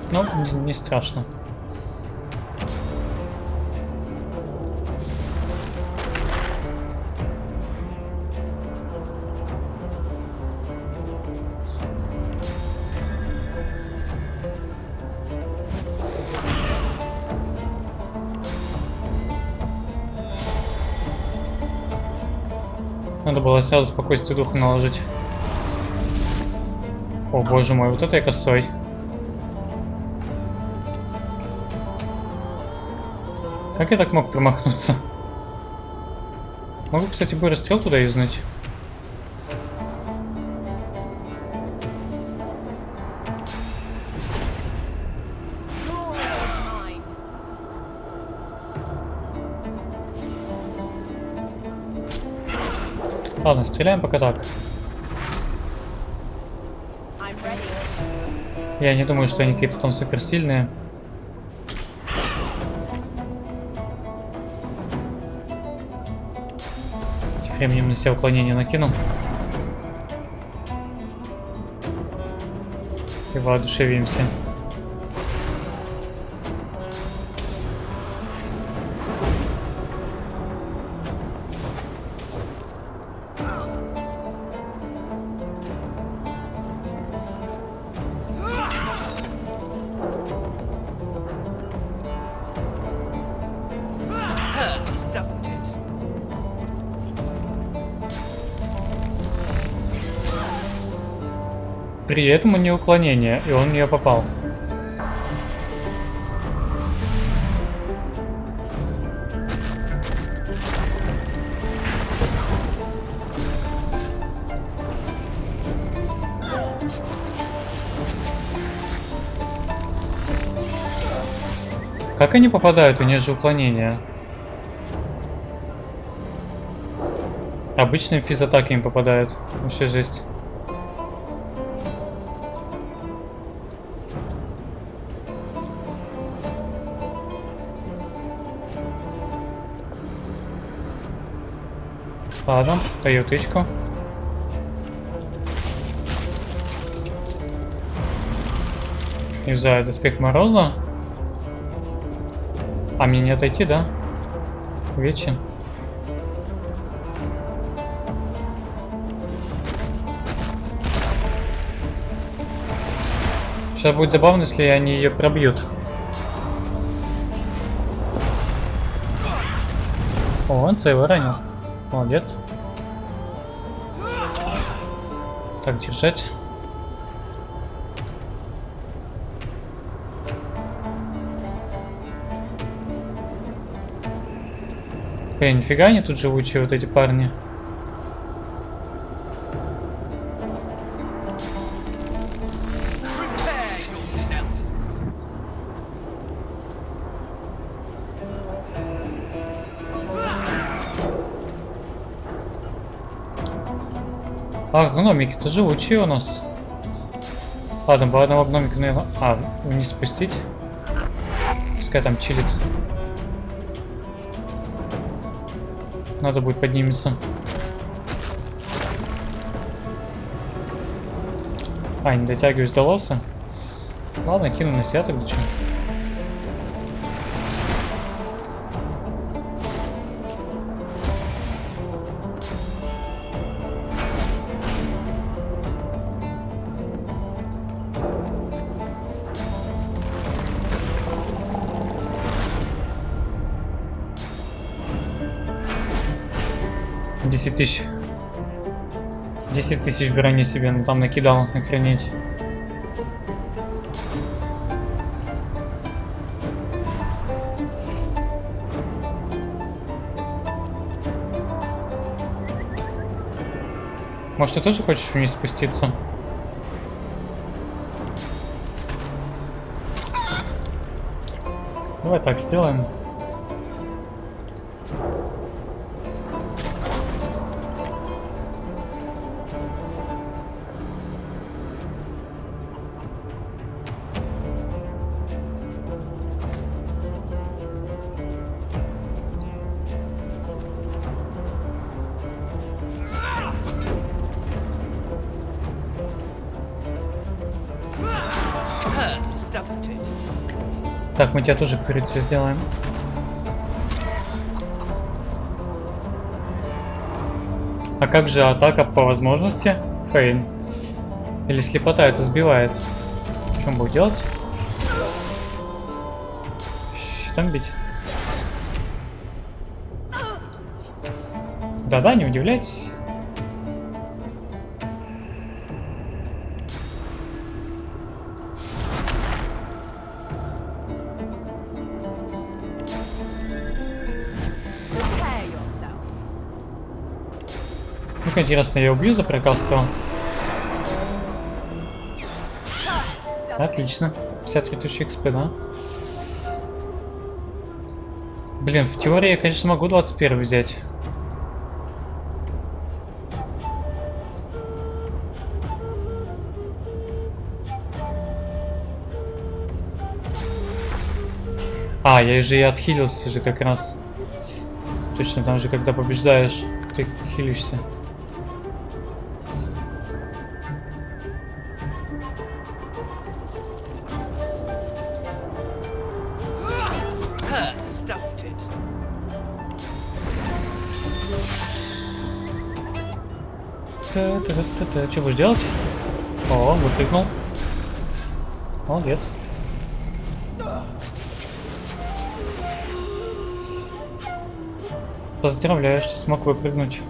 Ну, не страшно. Надо было сразу спокойствие духа наложить. О боже мой, вот это я косой. Как я так мог промахнуться? Могу, кстати, бы расстрел туда юзнуть. Ладно, стреляем пока так. Я не думаю, что они какие-то там суперсильные. Тем временем на себя уклонение накинул. И воодушевимся. При этом у него уклонение, и он в нее попал. Как они попадают? У них же уклонение. Обычным физатаками попадают. Вообще жесть. Ладно, даю тычку. Юзаю доспех Мороза. А мне не отойти, да? Вечен. Сейчас будет забавно, если они ее пробьют. О, он своего ранил. Молодец. Так, держать. Блин, нифига они тут живучие, вот эти парни. А, гномики-то живучие у нас. Ладно, по одного гномика, наверное... А, вниз спустить. Пускай там чилит. Надо будет поднимется. А, не дотягиваюсь до лоса. Ладно, кину на себя тогда что. Тысяч. 10 тысяч брони себе там накидал, охренеть. Может, ты тоже хочешь вниз спуститься? Давай так сделаем. Так, мы тебя тоже курицей сделаем. А как же атака по возможности? Фейн. Или слепота это сбивает? Что он будет делать? Щитом бить. Да-да, не удивляйтесь. Сколько, интересно, я убью за прокасту? Отлично. 53 тысячи XP, да? Блин, в теории я, конечно, могу 21 взять. А, я же и отхилился же как раз. Точно, там же, когда побеждаешь, ты хилишься. Hurts, doesn't it? Что будешь делать? О, выпрыгнул. Молодец. Поздравляю, что смог выпрыгнуть.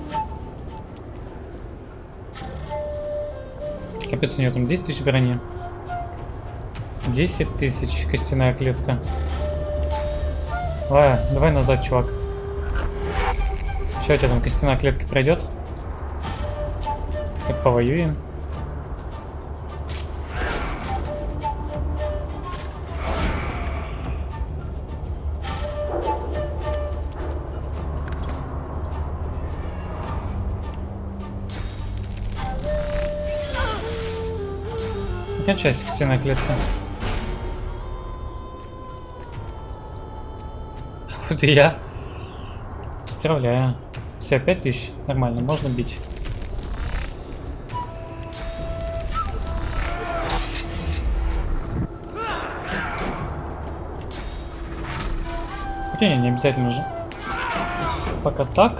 Капец, у нее там 10 тысяч брони. 10 тысяч, костяная клетка. Давай назад, чувак. Что у тебя там, костяная клетка пройдет? Как повоюем? Часть костяная клетка. Вот и я. Поздравляю. Все, 5000. Нормально, можно бить. Окей, не обязательно же. Пока так.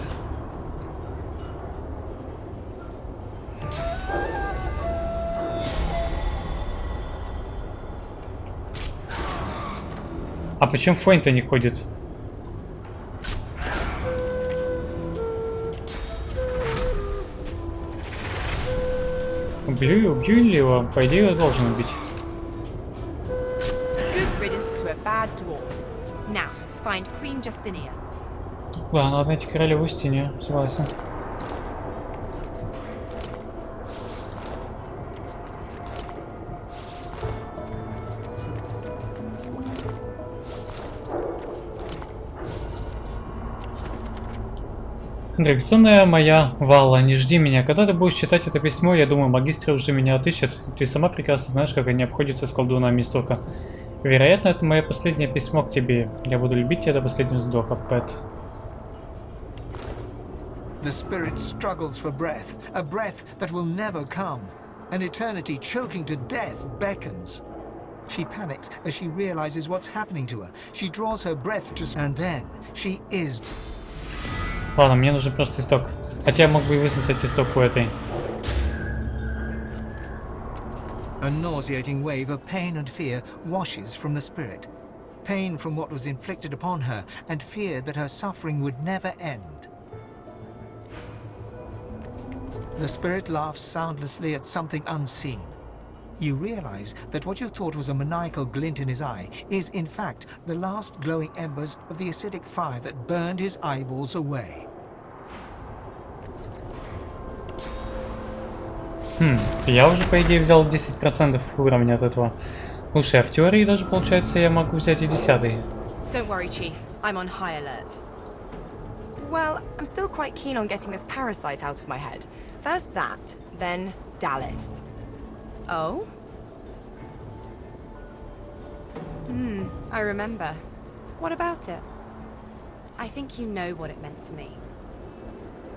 А почему Фойн-то не ходит? Убью ли его? По идее, я должен убить. Да, надо найти королеву Стению, согласен. Драгоценная моя Валла, не жди меня. Когда ты будешь читать это письмо, я думаю, магистры уже меня отыщут. Ты сама прекрасно знаешь, как они обходятся с колдунами истока. Вероятно, это мое последнее письмо к тебе. Я буду любить тебя до последнего вздоха, Пэт. The spirit struggles for breath, a breath that will never come. An eternity choking to death beckons. She panics as she realizes what's happening to her. She draws her breath to... And then she is... Ладно, мне нужен просто исток. Хотя я мог бы и высосать исток у этой. A nauseating wave of pain and fear washes from the spirit. Pain from what was inflicted upon her, and fear that her suffering would never end. The spirit laughs soundlessly at something unseen. You realize that what you thought was a maniacal glint in his eye is, in fact, the last glowing embers of the acidic fire that burned his eyeballs away. Я уже, по идее, взял 10% уровня от этого. Слушай, а в теории даже, получается, я могу взять и 10-й. Don't worry, Chief. I'm on high alert. Well, I'm still quite keen on getting this parasite out of my head. First that, then Dallas. Oh? I remember. What about it? I think you know what it meant to me.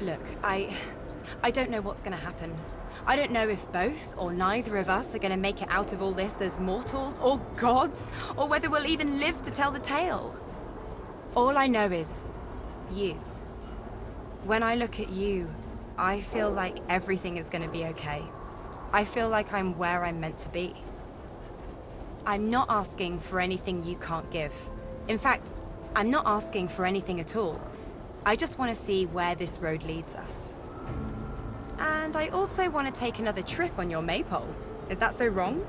Look, I don't know what's gonna happen. I don't know if both or neither of us are gonna make it out of all this as mortals or gods, or whether we'll even live to tell the tale. All I know is you. When I look at you, I feel like everything is gonna be okay. I feel like I'm where I'm meant to be. I'm not asking for anything you can't give. In fact, I'm not asking for anything at all. I just want to see where this road leads us. And I also want to take another trip on your maypole. Is that so wrong?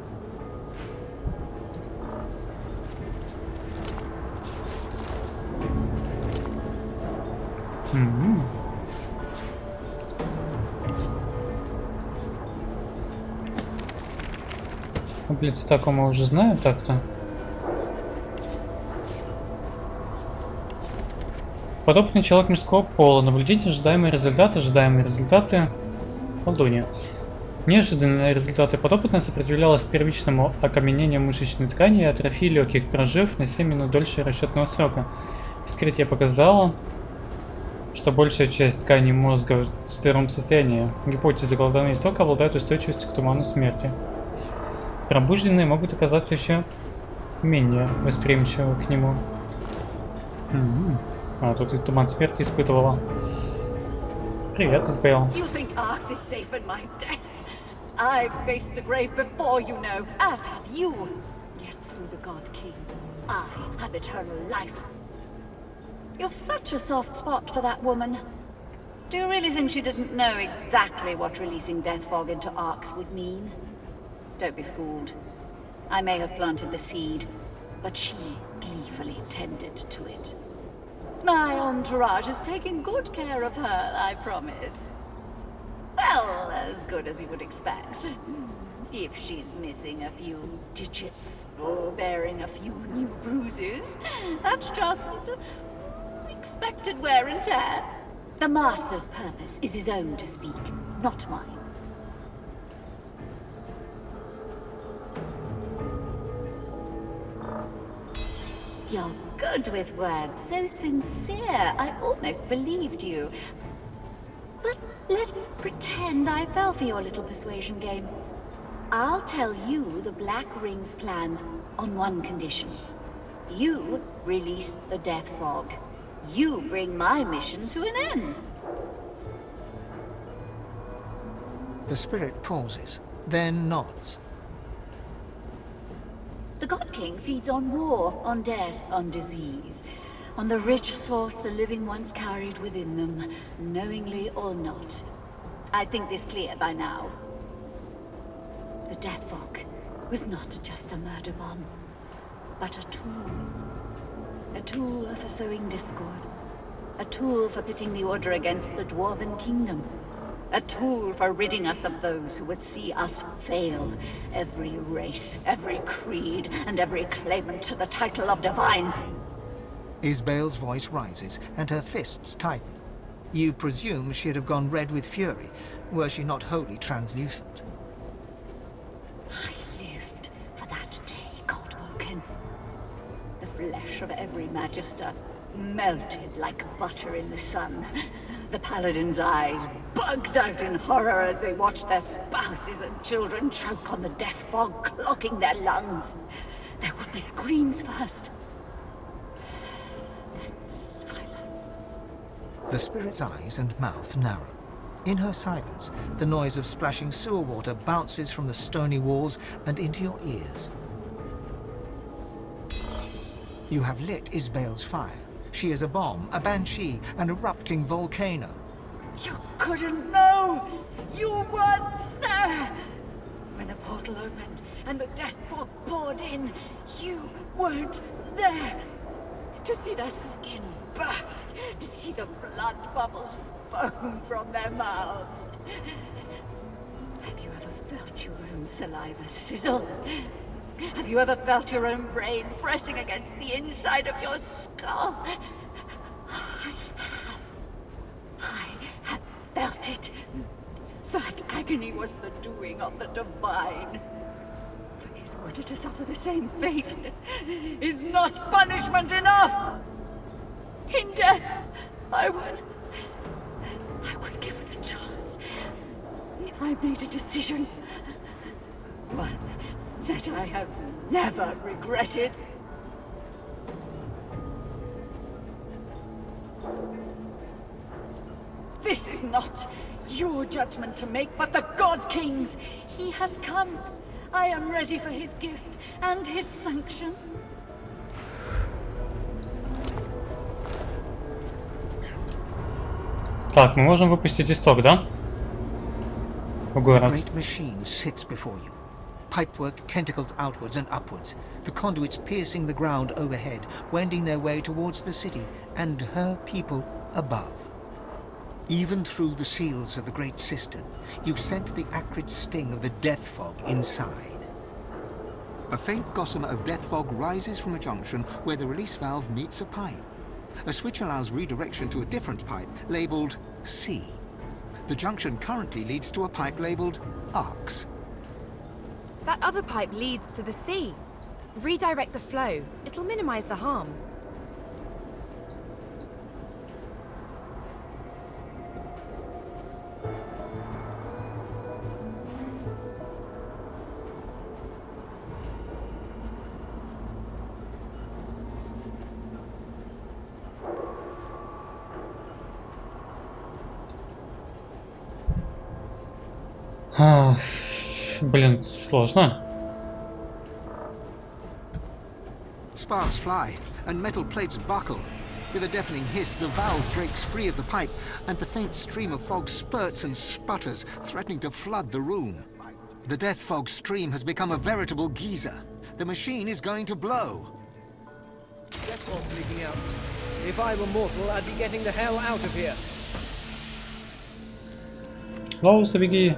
Блиц такого мы уже знаем так-то. Подопытный человек мужского пола. Наблюдите ожидаемые результаты. Колдунья. Неожиданные результаты. Подопытная сопротивлялась первичному окаменению мышечной ткани и атрофии легких, прожив на 7 минут дольше расчетного срока. Вскрытие показало, что большая часть ткани мозга в здоровом состоянии. Гипотеза голодный исток обладает устойчивостью к туману смерти. Пробужденные могут оказаться еще менее восприимчивы к нему. А, тут и туман смерти испытывала. Привет, Избейл. You think Arx is safe in my death? I've faced the grave before, you know, as have you. Yet through the God King, I have eternal life. You've such a soft spot for that woman. Do you really think she didn't know exactly what releasing Death Fog into Arx would mean? Don't be fooled. I may have planted the seed, but she gleefully tended to it. My entourage is taking good care of her, I promise. Well, as good as you would expect. If she's missing a few digits or bearing a few new bruises, that's just expected wear and tear. The Master's purpose is his own to speak, not mine. You're good with words, so sincere. I almost believed you. But let's pretend I fell for your little persuasion game. I'll tell you the Black Ring's plans on one condition. You release the Death Fog. You bring my mission to an end. The spirit pauses, then nods. The God King feeds on war, on death, on disease. On the rich source the living once carried within them, knowingly or not. I think this clear by now. The Death Fog was not just a murder bomb, but a tool. A tool for sowing discord. A tool for pitting the Order against the Dwarven Kingdom. A tool for ridding us of those who would see us fail. Every race, every creed, and every claimant to the title of Divine. Isbael's voice rises, and her fists tighten. You presume she'd have gone red with fury, were she not wholly translucent. I lived for that day, Godwoken. The flesh of every Magister melted like butter in the sun. The Paladins' eyes bugged out in horror as they watched their spouses and children choke on the death fog, clogging their lungs. There would be screams first. Then silence. The spirit's eyes and mouth narrow. In her silence, the noise of splashing sewer water bounces from the stony walls and into your ears. You have lit Isbael's fire. She is a bomb, a banshee, an erupting volcano. You couldn't know! You weren't there! When the portal opened and the death fog poured in, you weren't there! To see their skin burst, to see the blood bubbles foam from their mouths. Have you ever felt your own saliva sizzle? Have you ever felt your own brain pressing against the inside of your skull? I have felt it. That agony was the doing of the Divine. For his order to suffer the same fate is not punishment enough! In death, I was given a chance. I made a decision. One that I have never regretted. This is not your judgment to make, but the God King's. He has come. I am ready for his gift and his sanction. Так, мы можем выпустить исток, да? В город. The great machine sits before you. Pipework tentacles outwards and upwards, the conduits piercing the ground overhead, wending their way towards the city and her people above. Even through the seals of the Great Cistern, you scent the acrid sting of the death fog inside. A faint gossamer of death fog rises from a junction where the release valve meets a pipe. A switch allows redirection to a different pipe, labelled C. The junction currently leads to a pipe labelled ARX. That other pipe leads to the sea. Redirect the flow. It'll minimize the harm. Блин, сложно. Sparks fly, and metal plates buckle. With a deafening hiss, the valve breaks free of the pipe, and the faint stream of fog spurts and sputters, threatening to flood the room. The death fog stream has become a veritable geyser. The machine is going to blow. Guess what's leaking out? If I were mortal, I'd be getting the hell out of here. Лоуса, беги.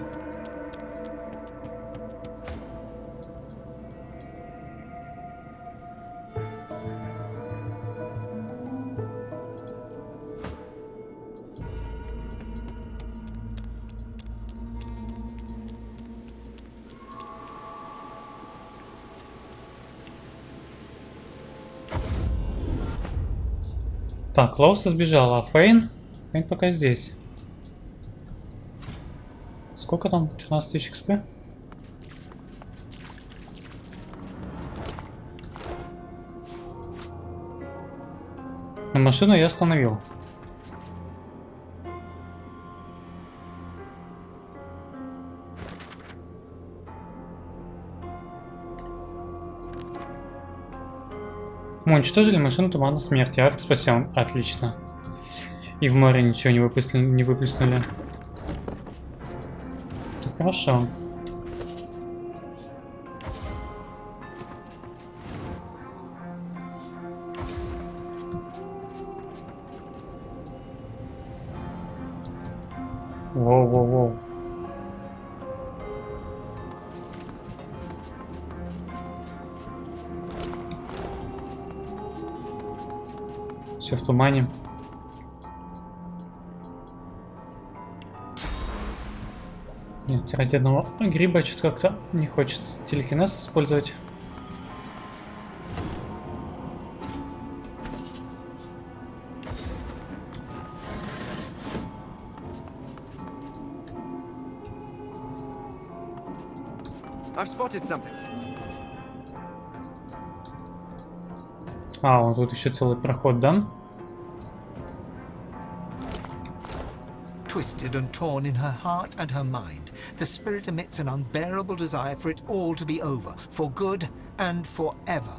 Так, Лоуса сбежала, а Фейн? Фейн пока здесь. Сколько там? 14 тысяч XP? На машину я остановил. Мы уничтожили машину тумана смерти. Арк спасен. Отлично. И в море ничего не выплеснули. Это хорошо. Воу-воу-воу. Все в тумане. Нет, ради одного гриба что-то как-то не хочется телекинез использовать. I've spotted something. А, вот тут еще целый проход, да? Twisted and torn in her heart and her mind, the spirit emits an unbearable desire for it all to be over, for good and forever.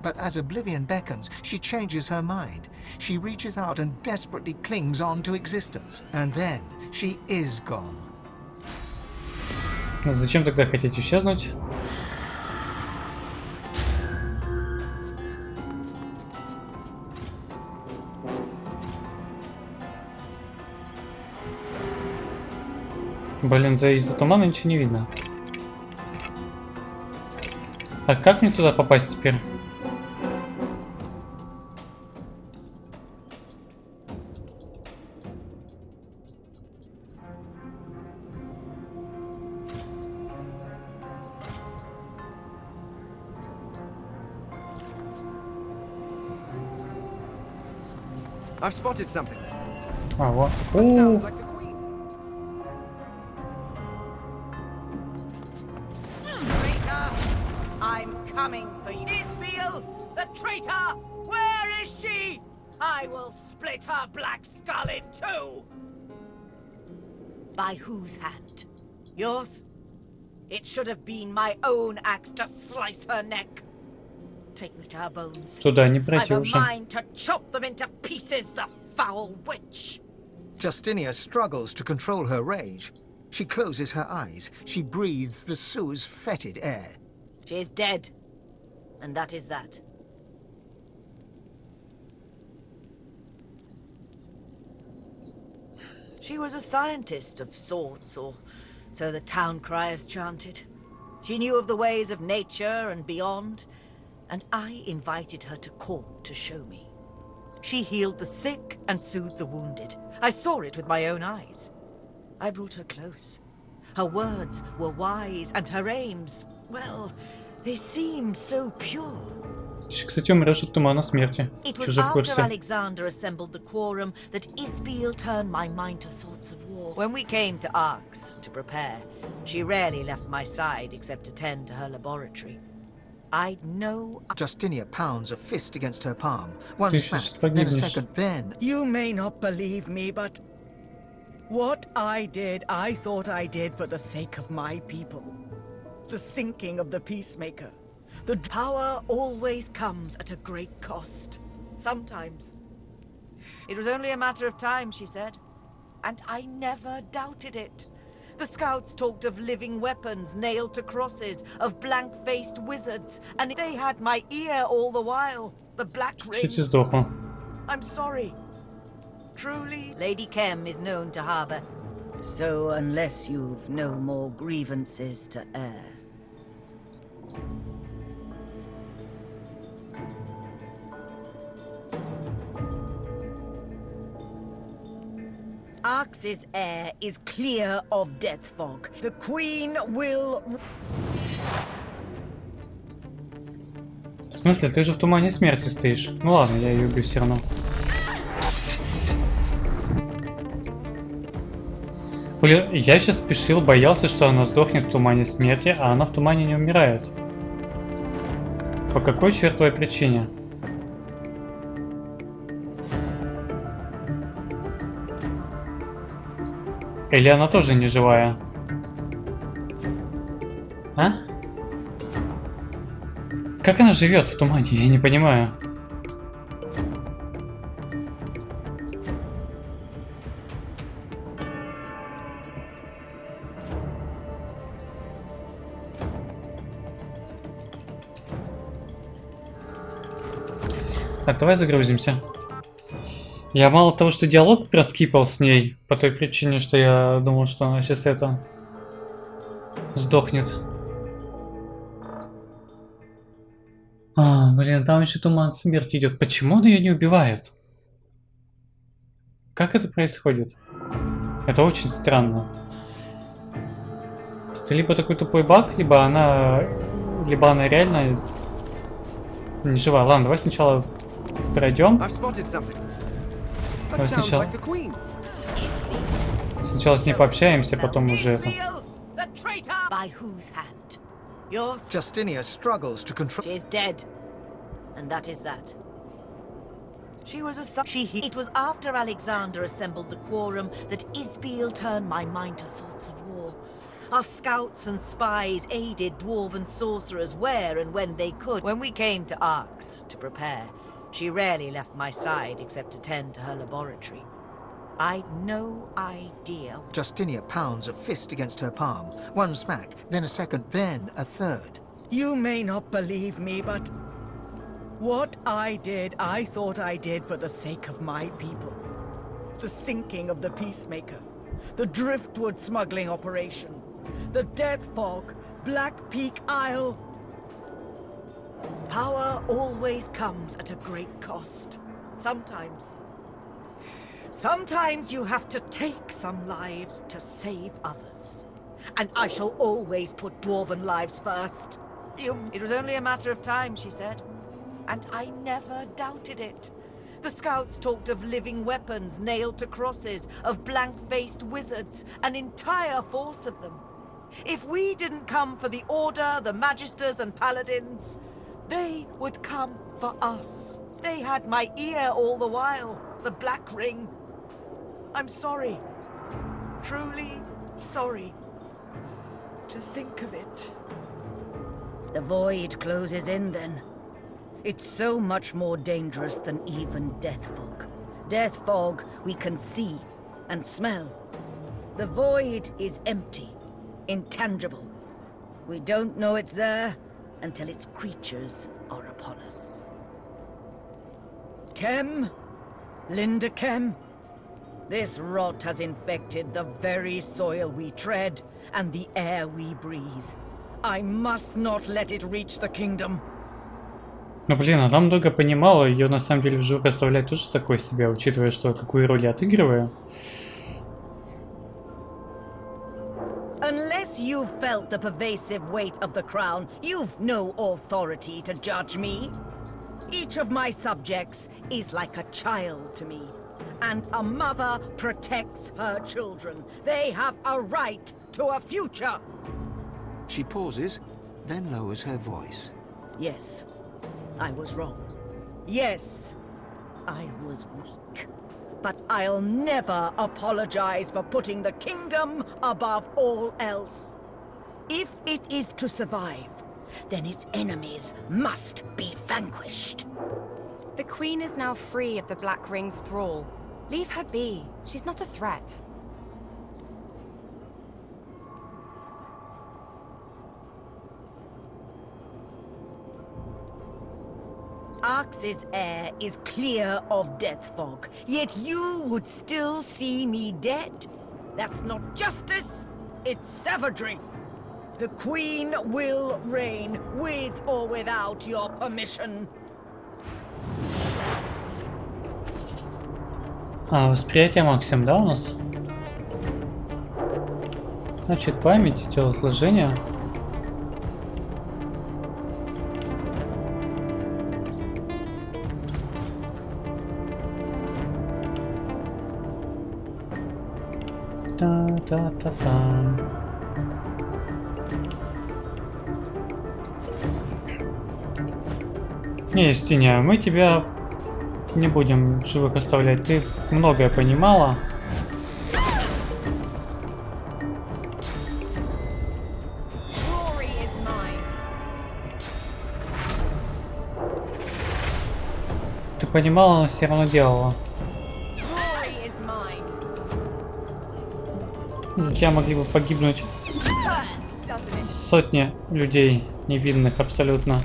But as oblivion beckons, she changes her mind. She reaches out and desperately clings on to existence. And then she is gone. Зачем тогда хотите исчезнуть? Блин, из-за тумана ничего не видно. Так, как мне туда попасть теперь? I've spotted something. А, вот. Sounds like the I'm coming for you. Isbiel, the traitor! Where is she? I will split her black skull in two! By whose hand? Yours? It should have been my own axe to slice her neck. Take me to her bones. Туда не пройти I've a уже. mind to chop them into pieces, the foul witch! Justinia struggles to control her rage. She closes her eyes. She breathes the Sue's fetid air. She is dead. And that is that. She was a scientist of sorts, or so the town criers chanted. She knew of the ways of nature and beyond, and I invited her to court to show me. She healed the sick and soothed the wounded. I saw it with my own eyes. I brought her close. Her words were wise, and her aims, well, they seemed so pure. Кстати, умрешь от тумана смерти. It was Чужой в after курсе. Alexander assembled the quorum that Isbiel turned my mind to thoughts of war. When we came to Arx to prepare, she rarely left my side except to tend to her laboratory. I'd know... Justinia pounds a fist against her palm. One Ты smack, сейчас then a погибнешь. second, then... You may not believe me, but what I did, I thought I did for the sake of my people. The sinking of the peacemaker. The power always comes at a great cost. Sometimes. It was only a matter of time, she said. And I never doubted it. The scouts talked of living weapons nailed to crosses, of blank-faced wizards, and they had my ear all the while. The black ring. Чуть сдохла. I'm sorry. Truly, Lady Kem is known to harbor. So unless you've no more grievances to air. Arx's air is clear of death fog. The Queen will... В смысле, ты же в тумане смерти стоишь. Ну ладно, я ее убью все равно. Блин, я сейчас спешил, боялся, что она сдохнет в тумане смерти, а она в тумане не умирает. По какой чертовой причине? Или она тоже не живая? А? Как она живет в тумане? Я не понимаю. Так, давай загрузимся. Я мало того, что диалог проскипал с ней, по той причине, что я думал, что она сейчас это сдохнет. А, блин, там еще туман смерти идет. Почему он ее не убивает? Как это происходит? Это очень странно. Это либо такой тупой баг, либо она реально не жива. Ладно, давай сначала пройдем. Давай сначала с ней пообщаемся, потом уже это. By whose hand? Yours? Justinia struggles to control... She is dead. And that is that. She was a... It was after Alexander assembled the quorum that Isbiel turned my mind to thoughts of war. Our scouts and spies aided dwarven sorcerers where and when they could. When we came to Arx to prepare, she rarely left my side except to tend to her laboratory. I'd no idea. Justinia pounds a fist against her palm. One smack, then a second, then a third. You may not believe me, but what I did, I thought I did for the sake of my people. The sinking of the peacemaker, the driftwood smuggling operation, the death fog, Black Peak Isle. Power always comes at a great cost. Sometimes you have to take some lives to save others. And I shall always put dwarven lives first. It was only a matter of time, she said. And I never doubted it. The scouts talked of living weapons nailed to crosses, of blank-faced wizards, an entire force of them. If we didn't come for the Order, the Magisters and Paladins, they would come for us. They had my ear all the while, the Black Ring. I'm sorry. Truly sorry. To think of it. The void closes in then. It's so much more dangerous than even death fog. Death fog we can see and smell. The void is empty, intangible. We don't know it's there until its creatures are upon us. Kem? Linda Kem? This rot has infected the very soil we tread and the air we breathe. I must not let it reach the kingdom. Ну блин, она много понимала, ее на самом деле вживую представлять тоже такое себе, учитывая, что какую роль я отыгрываю. Unless you've felt the pervasive weight of the crown, you've no authority to judge me. Each of my subjects is like a child to me, and a mother protects her children. They have a right to a future. She pauses, then lowers her voice. Yes, I was wrong. Yes, I was weak. But I'll never apologize for putting the kingdom above all else. If it is to survive, then its enemies must be vanquished. The Queen is now free of the Black Ring's thrall. Leave her be. She's not a threat. Arx's air is clear of death fog, yet you would still see me dead. That's not justice, it's savagery. The Queen will reign, with or without your permission. Восприятие максимум, да, у нас? Значит, память, телосложение. Та-та-та-та. Не, Стиня, мы тебя не будем живых оставлять. Ты многое понимала. Ты понимала, но все равно делала. За тебя могли бы погибнуть сотни людей, невинных абсолютно.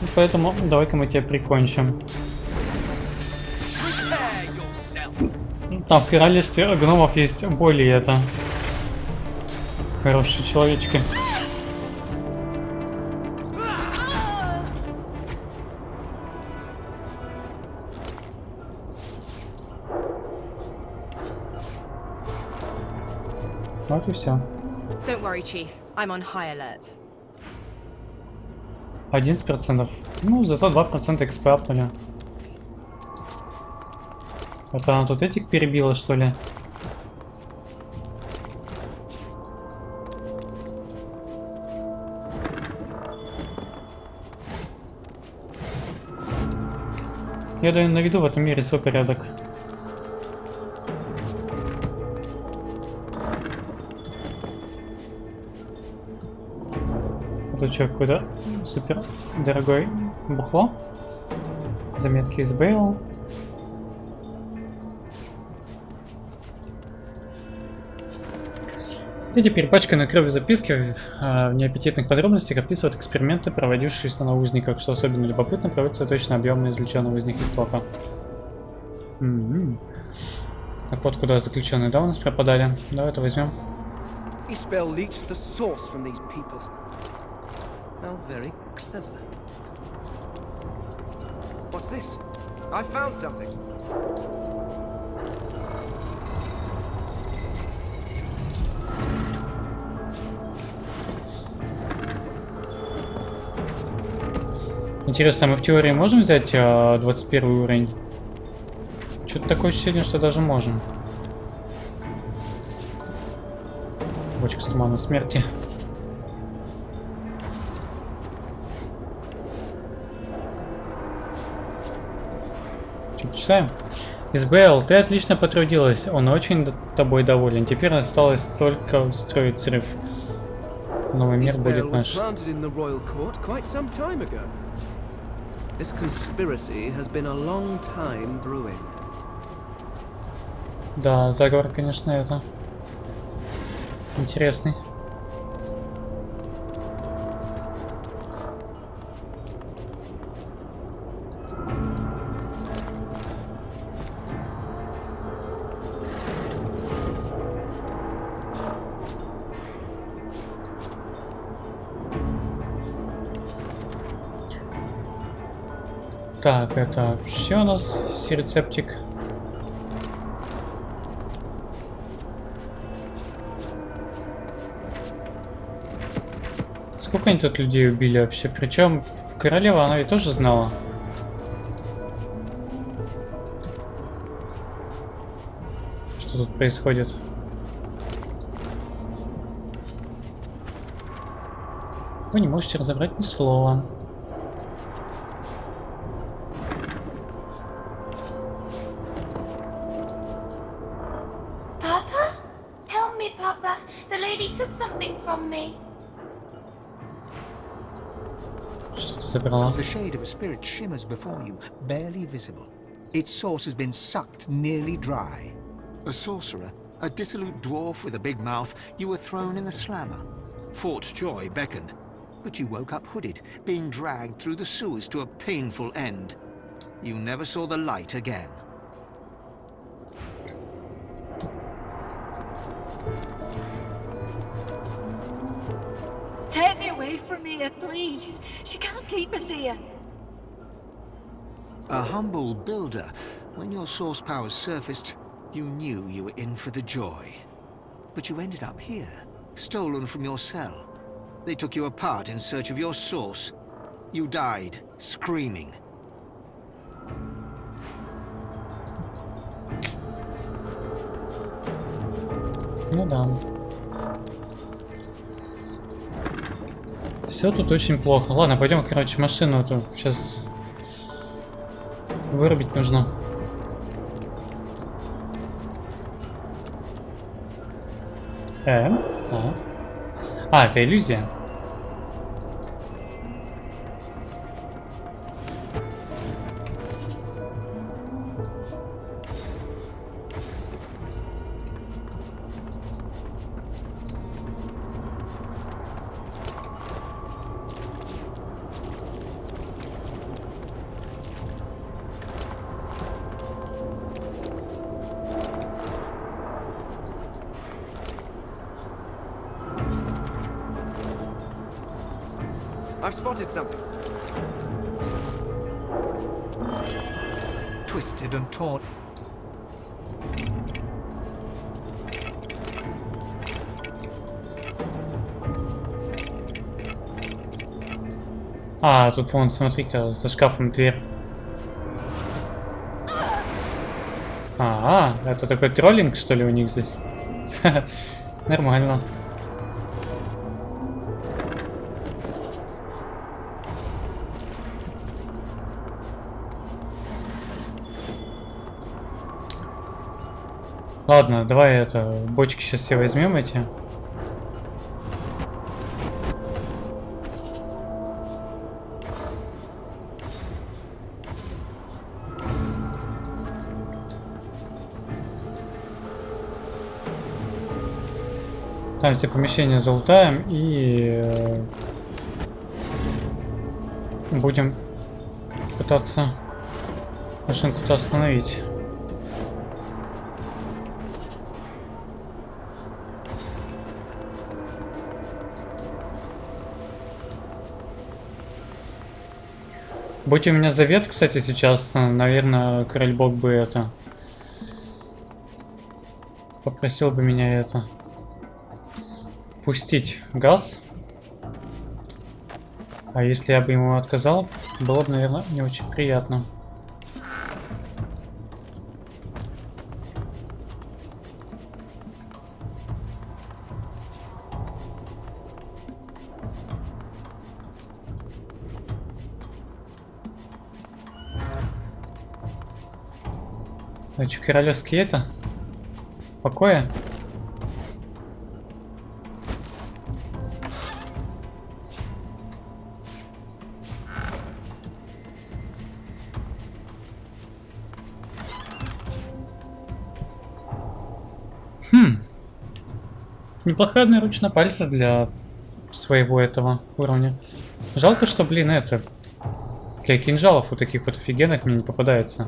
И поэтому давай-ка мы тебя прикончим. Там в королевстве гномов есть более это хорошие человечки. Вот и все. Don't worry, Chief. I'm on high alert. 11%. Ну, зато 2% XP апнули. Это она тут этих перебила, что ли? Я наведу в этом мире свой порядок. Это что, какой-то супер дорогой бухло? Заметки из Бейл. И теперь пачканные кровью записки в неаппетитных подробностях описывают эксперименты, проводившиеся на узниках, что особенно любопытно, проводится точно объемно извлеченный узник истока. Так вот куда заключенные, да, у нас пропадали? Давай это возьмем. How very clever. What's this? I found something. Интересно, мы в теории можем взять 21 уровень? Что-то такое ощущение, что даже можем. Бочка с туманом смерти. Почитаем. Избэл, ты отлично потрудилась, он очень тобой доволен. Теперь осталось только устроить срыв. Новый мир будет наш. Да, заговор, конечно, это интересный. Так, это все у нас рецептик. Сколько они тут людей убили вообще? Причем королева, она ведь тоже знала. Что тут происходит? Вы не можете разобрать ни слова. Papa? Help me, Papa. The lady took something from me. The shade of a spirit shimmers before you, barely visible. Its source has been sucked nearly dry. A sorcerer, a dissolute dwarf with a big mouth, you were thrown in the slammer. Fort Joy beckoned, but you woke up hooded, being dragged through the sewers to a painful end. You never saw the light again. Take me away from here, please. She can't keep us here. A humble builder, when your source powers surfaced, you knew you were in for the joy. But you ended up here, stolen from your cell. They took you apart in search of your source. You died, screaming. Ну да. Все тут очень плохо. Ладно, пойдем, короче, машину эту сейчас вырубить нужно. Это иллюзия. I've spotted something. Twisted and torn. А, тут вон, смотри-ка, за шкафом дверь. Это такой троллинг, что ли, у них здесь? Нормально. Ладно, давай это, бочки сейчас все возьмем эти. Там все помещения залутаем и будем пытаться машинку-то остановить. Будь у меня завет, кстати, сейчас, наверное, король бог бы это попросил бы меня это пустить газ. А если я бы ему отказал, было бы, наверное, не очень приятно. А что, королевские это? Покоя? Неплохая одноручная пальца для своего этого уровня. Жалко, что, блин, это для кинжалов вот таких вот офигенных мне не попадается.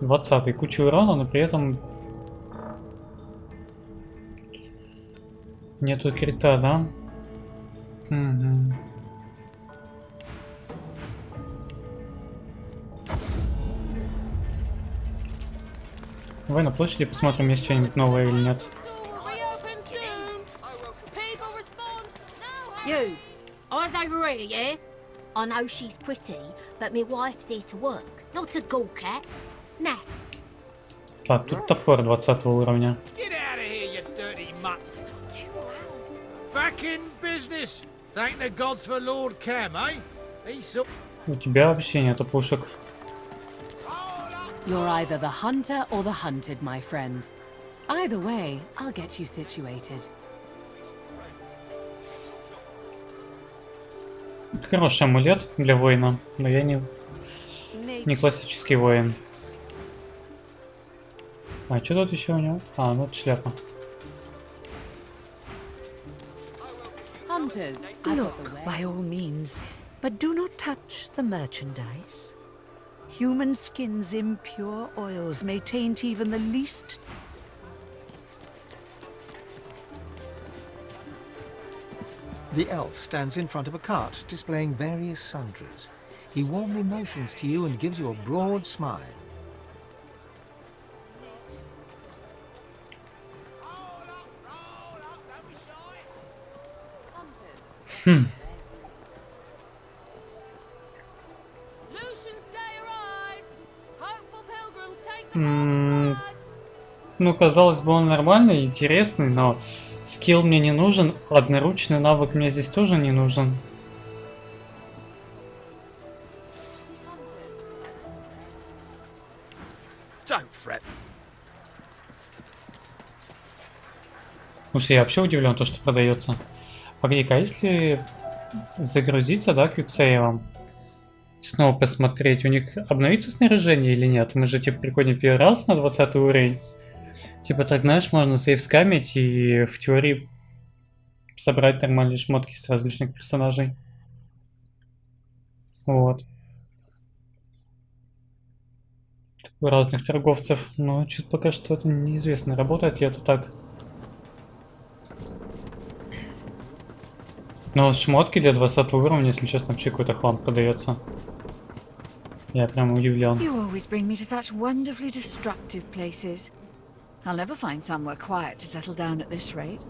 20-й. Куча урона, но при этом нету крита, да? Угу. Давай на площади посмотрим, есть что-нибудь новое или нет. You, eyes over here, yeah? I know she's pretty, but my wife's here to work, not to gawk at. Now. Так, тут топор 20 уровня. Get out of here, you dirty mutt! Back in business! Thank the gods for Lord Cam, eh? He's so... У тебя вообще нету пушек. You're either the hunter or the hunted, my friend. Either way, I'll get you situated. Хороший амулет для воина, но я не классический воин. А что тут еще у него? А, ну это шляпа. Hunters, Look, by all means, but do not touch the merchandise. Human skin's impure oils may taint even the least. The elf stands in front of a cart, displaying various sundries. He warmly motions to you and gives you a broad smile. Ну, казалось бы, он нормальный, интересный, но скилл мне не нужен, одноручный навык мне здесь тоже не нужен. Слушай, я вообще удивлен, то, что продается. Погоди-ка, а если загрузиться, да, квиксейвом, снова посмотреть, у них обновится снаряжение или нет? Мы же, типа, приходим первый раз на 20 уровень. Типа, так, знаешь, можно сейв скамить и в теории собрать нормальные шмотки с различных персонажей. Вот. У разных торговцев. Но что-то пока что это неизвестно, работает ли это так. Но шмотки для 20 уровня, если честно, вообще какой-то хлам продается. Я прям удивлен. You always bring me to such wonderfully destructive places. I'll never find somewhere quiet to settle down at this rate.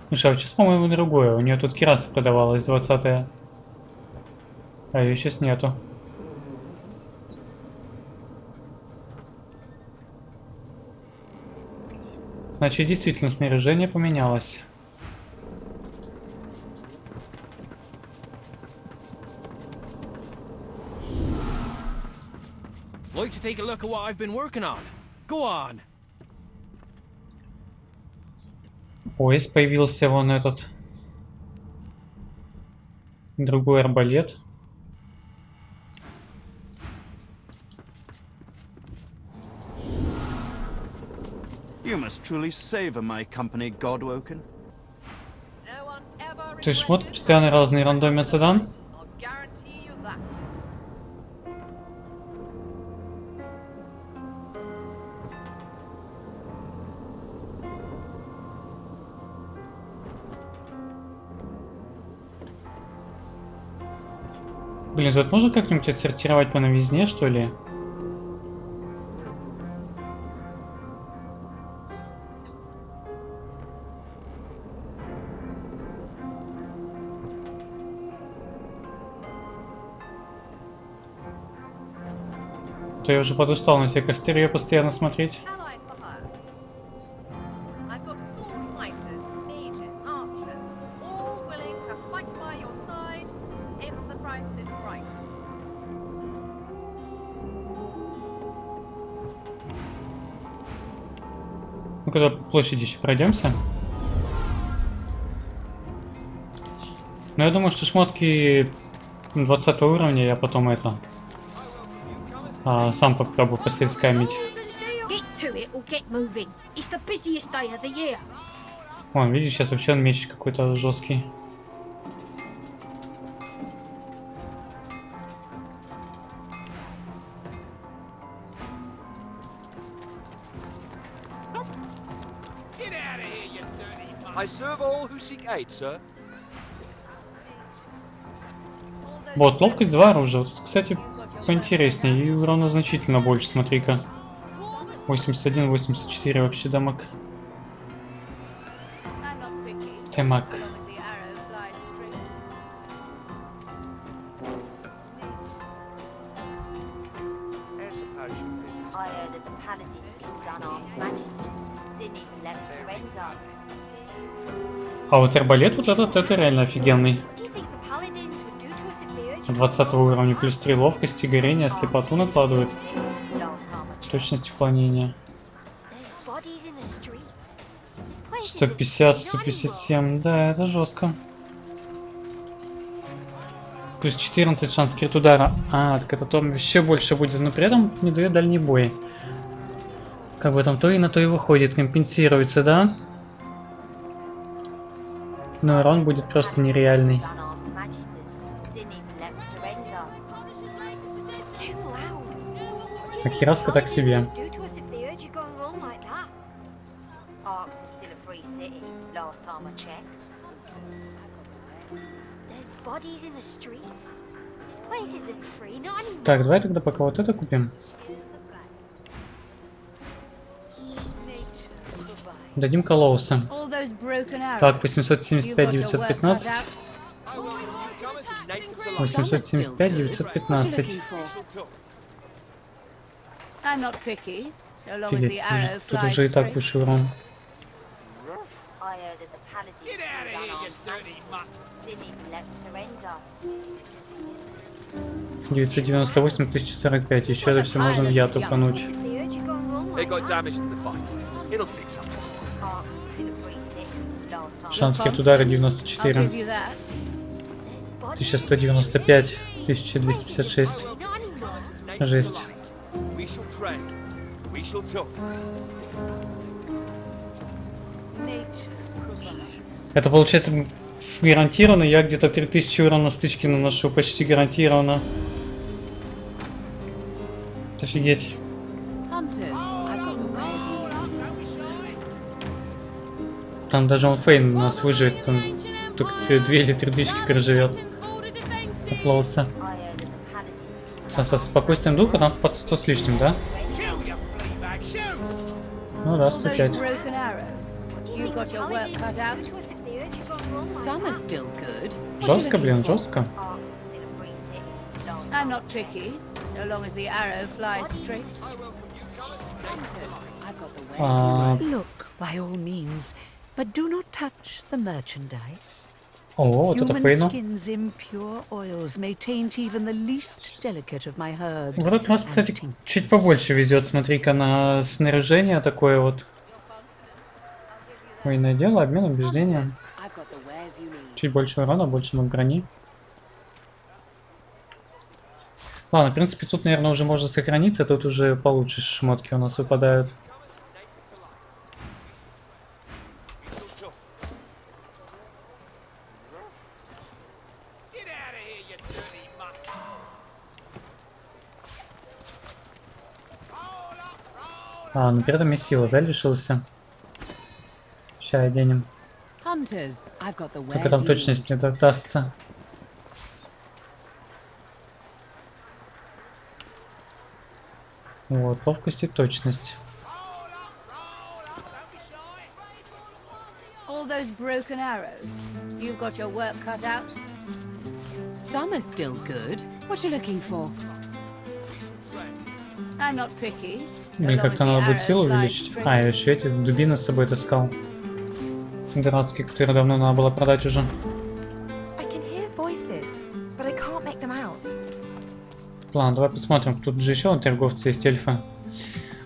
Слушай, а сейчас, по-моему, другое. У нее тут кираса продавалась, 20-я. А ее сейчас нету. Значит, действительно, снаряжение поменялось. Like to take a look at what I've been working on. Go on. Пояс появился, вон этот. Другой арбалет. You must truly savor my company, Godwoken. Ты шмотки постоянно разные рандомятся, да? Блин, тут можно как-нибудь отсортировать по новизне, что ли? То я уже подустал на все костеры постоянно смотреть. Ну, когда по площади еще пройдемся. Но я думаю, что шмотки 20 уровня я потом это сам попробую поскамить. Вон, видишь, сейчас вообще он меч какой-то жесткий. I serve all who seek aid, sir. Вот, ловкость 2 оружия. Вот, кстати, поинтереснее. И урона значительно больше, смотри-ка. 81, 84 вообще дамаг. Темак. А вот арбалет вот этот, это реально офигенный. 20 уровня, плюс 3 ловкости, горение, слепоту накладывает. Точность уклонения. 150, 157, да, это жестко. Плюс 14 шанс крит удара. А, так это то еще больше будет, но при этом не дает дальний бой. Как бы там то и на то и выходит, компенсируется, да? Но урон будет просто нереальный. А Кираска так себе. Так, давай тогда пока вот это купим. Дадим Колоуса. Так, 875, 915. 875, 915. Офигеть, тут уже и так высший урон. 998, 1045. Еще это все можно в яд упануть. Шанс крит удара 94. 1195, 1256. Жесть. Это получается гарантированно. Я где-то 3000 урона на стычке наношу. Почти гарантированно. Офигеть. Там даже он Фейн у нас выживет. Там только 2 или 3 тысячи проживет. От Лоуса. Со спокойствием духа там под 100 с лишним, да? Ну да, 105. Жестко, блин, жестко. О, вот это Фейну. В этот раз, кстати, чуть побольше везет. Смотри-ка на снаряжение такое вот. Военное дело, обмен убеждением. Чуть больше урона, больше на брони. Ладно, в принципе, тут, наверное, уже можно сохраниться. Тут уже получше шмотки у нас выпадают. А, ну при этом и сила, да, лишился? Сейчас оденем. Только там точность мне дастся. Вот, ловкость и точность. Блин, как-то надо будет силу увеличить. А, я еще эти дубины с собой таскал. Дурацкие, которые давно надо было продать уже. Ладно, давай посмотрим. Тут же еще торговцы есть, эльфы.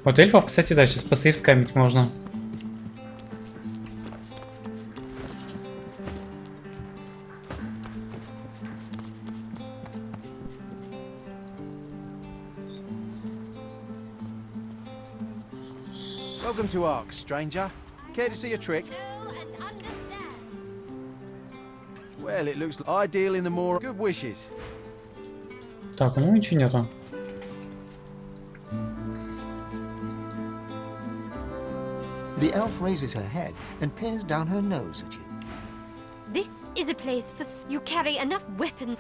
Вот эльфов, кстати, да, сейчас посейв скамить можно. Welcome to Ark, stranger. Care to see a trick? Well, it looks ideal in the more good wishes. Так, у него ничего нету. The elf raises her head and peers down her nose at you. This is a place for you carry enough weapons.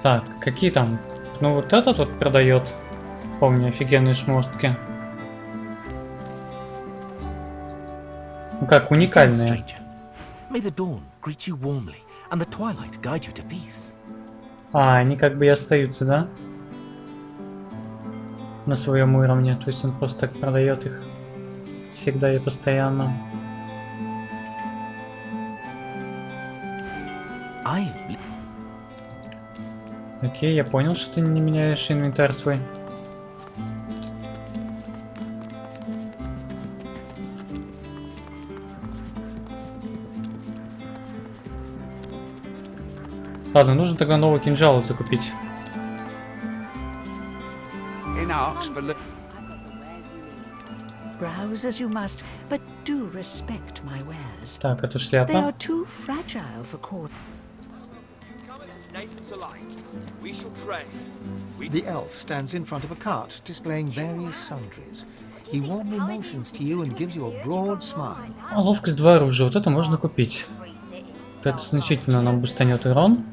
Так, какие там? Ну вот этот вот продает. Помню, офигенные шмотки. Ну как, уникальные. А, они как бы и остаются, да? На своем уровне. То есть он просто так продает их всегда и постоянно. Окей, я понял, что ты не меняешь инвентарь свой. Ладно, нужно тогда новый кинжал закупить. Browse as you must, but do respect my wares. Так, это They шляпа. are too fragile for court. The elf stands in front of a cart, displaying various sundries. He warmly motions to you and gives you a broad smile. А, ловкость 2 оружия. Вот это можно купить. Это значительно нам бустанет урон.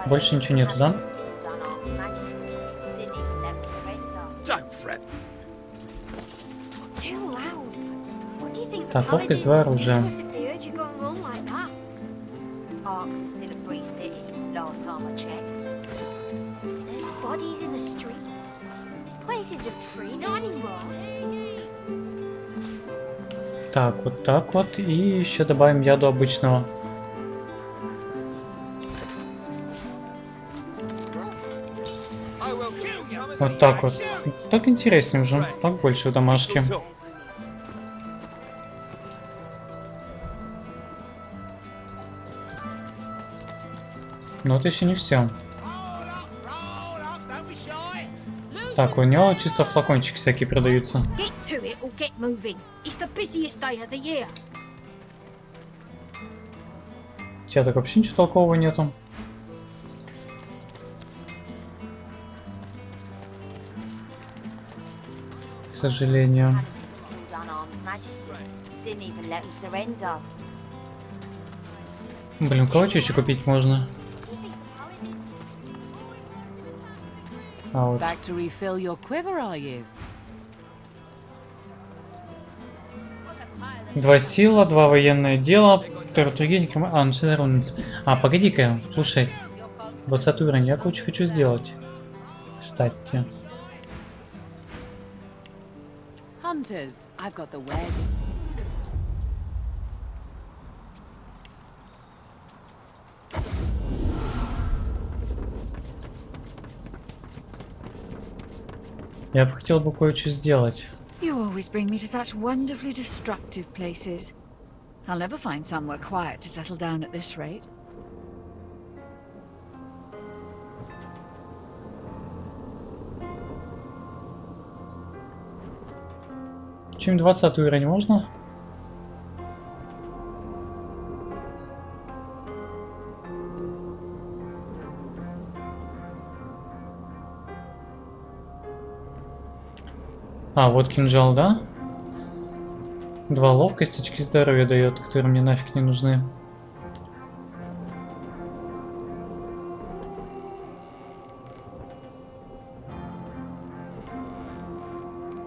Больше ничего нету, да? Так, ловкость 2 оружия. Так, вот. И еще добавим яду обычного. Вот так вот. Так интереснее уже. Так больше в домашке. Но это еще не все. Так, у него чисто флакончики всякие продаются. У тебя так вообще ничего толкового нету. К сожалению. Блин, кого еще купить можно? А вот. Back to refill your quiver, are you? 2 сила, 2 военное дело, А, погоди-ка, слушай. 20 уровень, я очень хочу сделать. Кстати. Hunters, I've got the wares. Я бы хотел бы кое-что сделать. You always bring me to such wonderfully destructive places. I'll never find somewhere quiet to settle down at this rate. Чем 20 уровень можно? А, вот кинжал, да? 2 ловкости, очки здоровья дает, которые мне нафиг не нужны.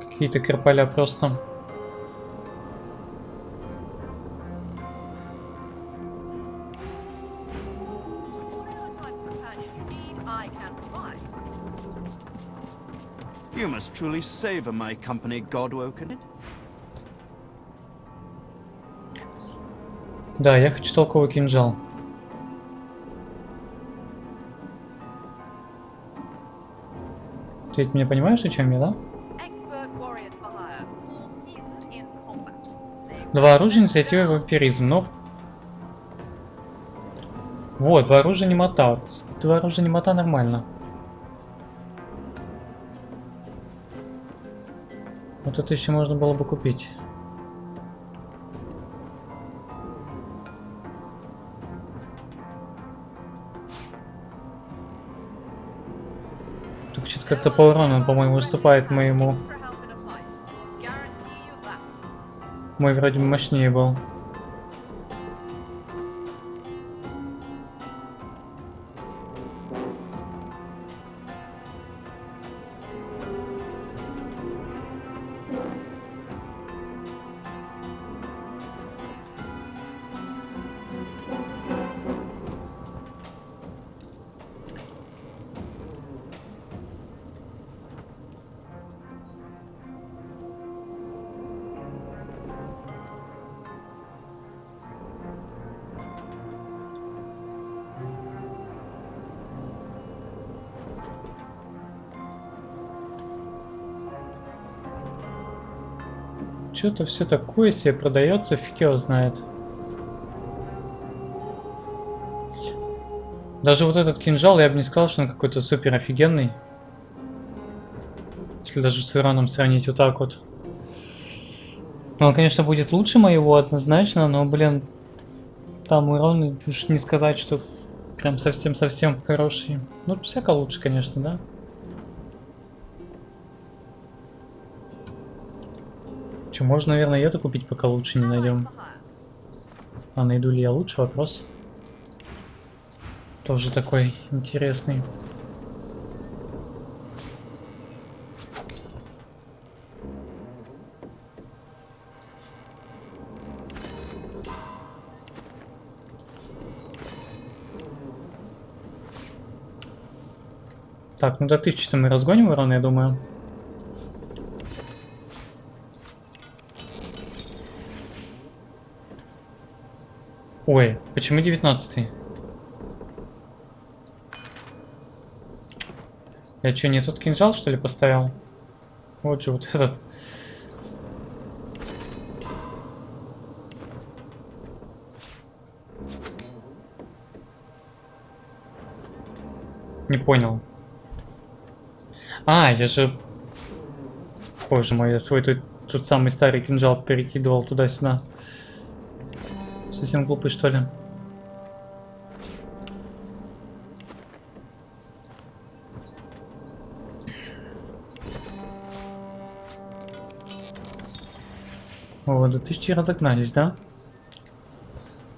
Какие-то кирпаля просто. You must truly savor my company, Godwoken. Да, я хочу толковый кинжал. Ты ведь меня понимаешь, о чем я, да? 2 оружия, инициатива и вампиризм, но... Вот, 2 оружия немота. 2 оружия немота нормально. Вот это еще можно было бы купить. Только что-то как-то по урону, по-моему, уступает моему. Мой вроде бы мощнее был. Что-то все такое себе продается, фиг его знает. Даже вот этот кинжал, я бы не сказал, что он какой-то супер офигенный. Если даже с уроном сравнить вот так вот. Он, конечно, будет лучше моего однозначно, но, блин, там урон, уж не сказать, что прям совсем-совсем хороший. Ну, всяко лучше, конечно, да. Че, можно, наверное, это купить, пока лучше не найдем. А найду ли я лучше? Вопрос. Тоже такой интересный. Так, ну до 1000-то мы разгоним урон, я думаю. Ой, почему 19-й? Я что, не тот кинжал, что ли, поставил? Вот же вот этот. Не понял. А, я же... Боже мой, я свой тут самый старый кинжал перекидывал туда-сюда. Совсем глупый, что ли? О, до 1000 разогнались, да?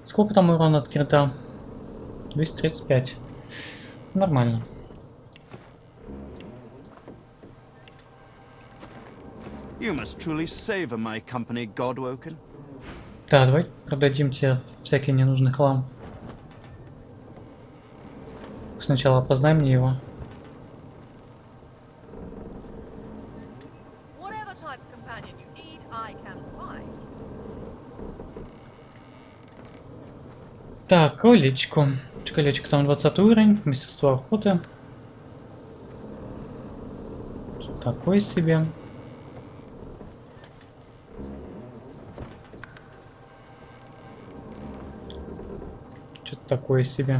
Сколько там урона от крита? 235. Нормально. You must truly savor my company, Godwoken. Да, давай продадим тебе всякий ненужный хлам. Сначала опознаем мне его. Так, колечко. Колечко там 20 уровень, мастерство охоты. Такой себе. Что-то такое себе.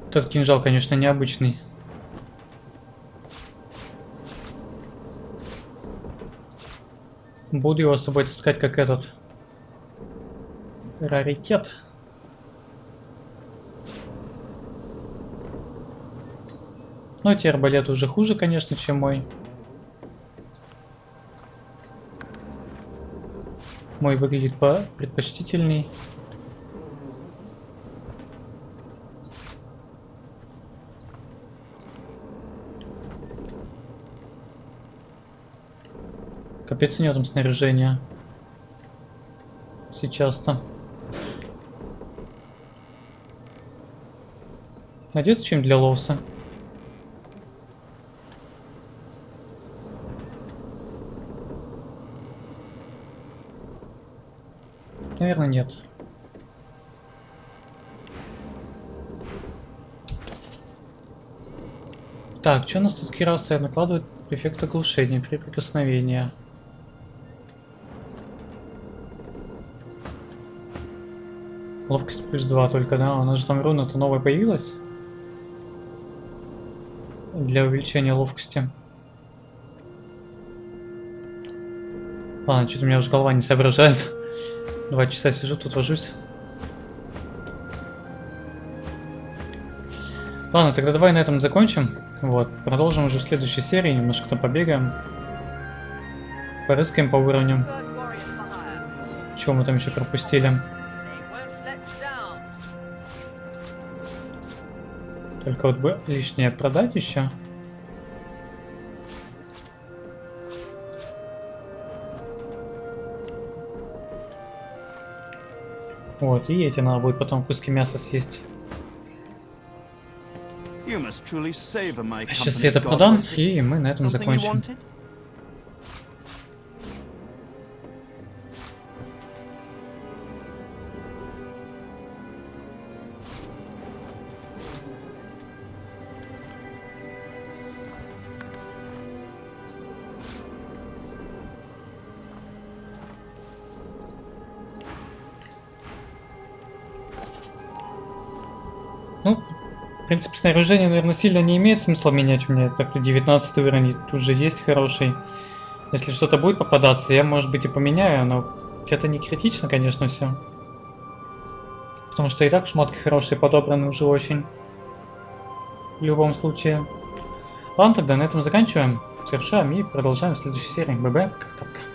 Этот кинжал, конечно, необычный. Буду его с собой таскать как этот раритет. Но эти арбалеты уже хуже, конечно, чем мой. Мой выглядит предпочтительней. Капец, у него там снаряжение. Сейчас-то. Найдется чем для лоуса? Наверное, нет. Так, что у нас тут кираса накладывает эффект оглушения при прикосновении? Ловкость +2 только, да? У нас же там руна-то новая появилась. Для увеличения ловкости. Ладно, что-то у меня уже голова не соображает. 2 часа сижу, тут вожусь. Ладно, тогда давай на этом закончим. Вот, продолжим уже в следующей серии. Немножко там побегаем. Порыскаем по уровню. Чего мы там еще пропустили? Только вот бы лишнее продать еще. Вот, и эти надо будет потом куски мяса съесть. Сейчас я это продам, и мы на этом закончим. Ну, в принципе, снаряжение, наверное, сильно не имеет смысла менять. У меня так-то 19 уровень тут же есть хороший. Если что-то будет попадаться, я, может быть, и поменяю, но это не критично, конечно, все. Потому что и так шмотки хорошие, подобраны уже очень. В любом случае. Ладно, тогда на этом заканчиваем. Завершаем и продолжаем в следующей серии. ББ. Пока-пока.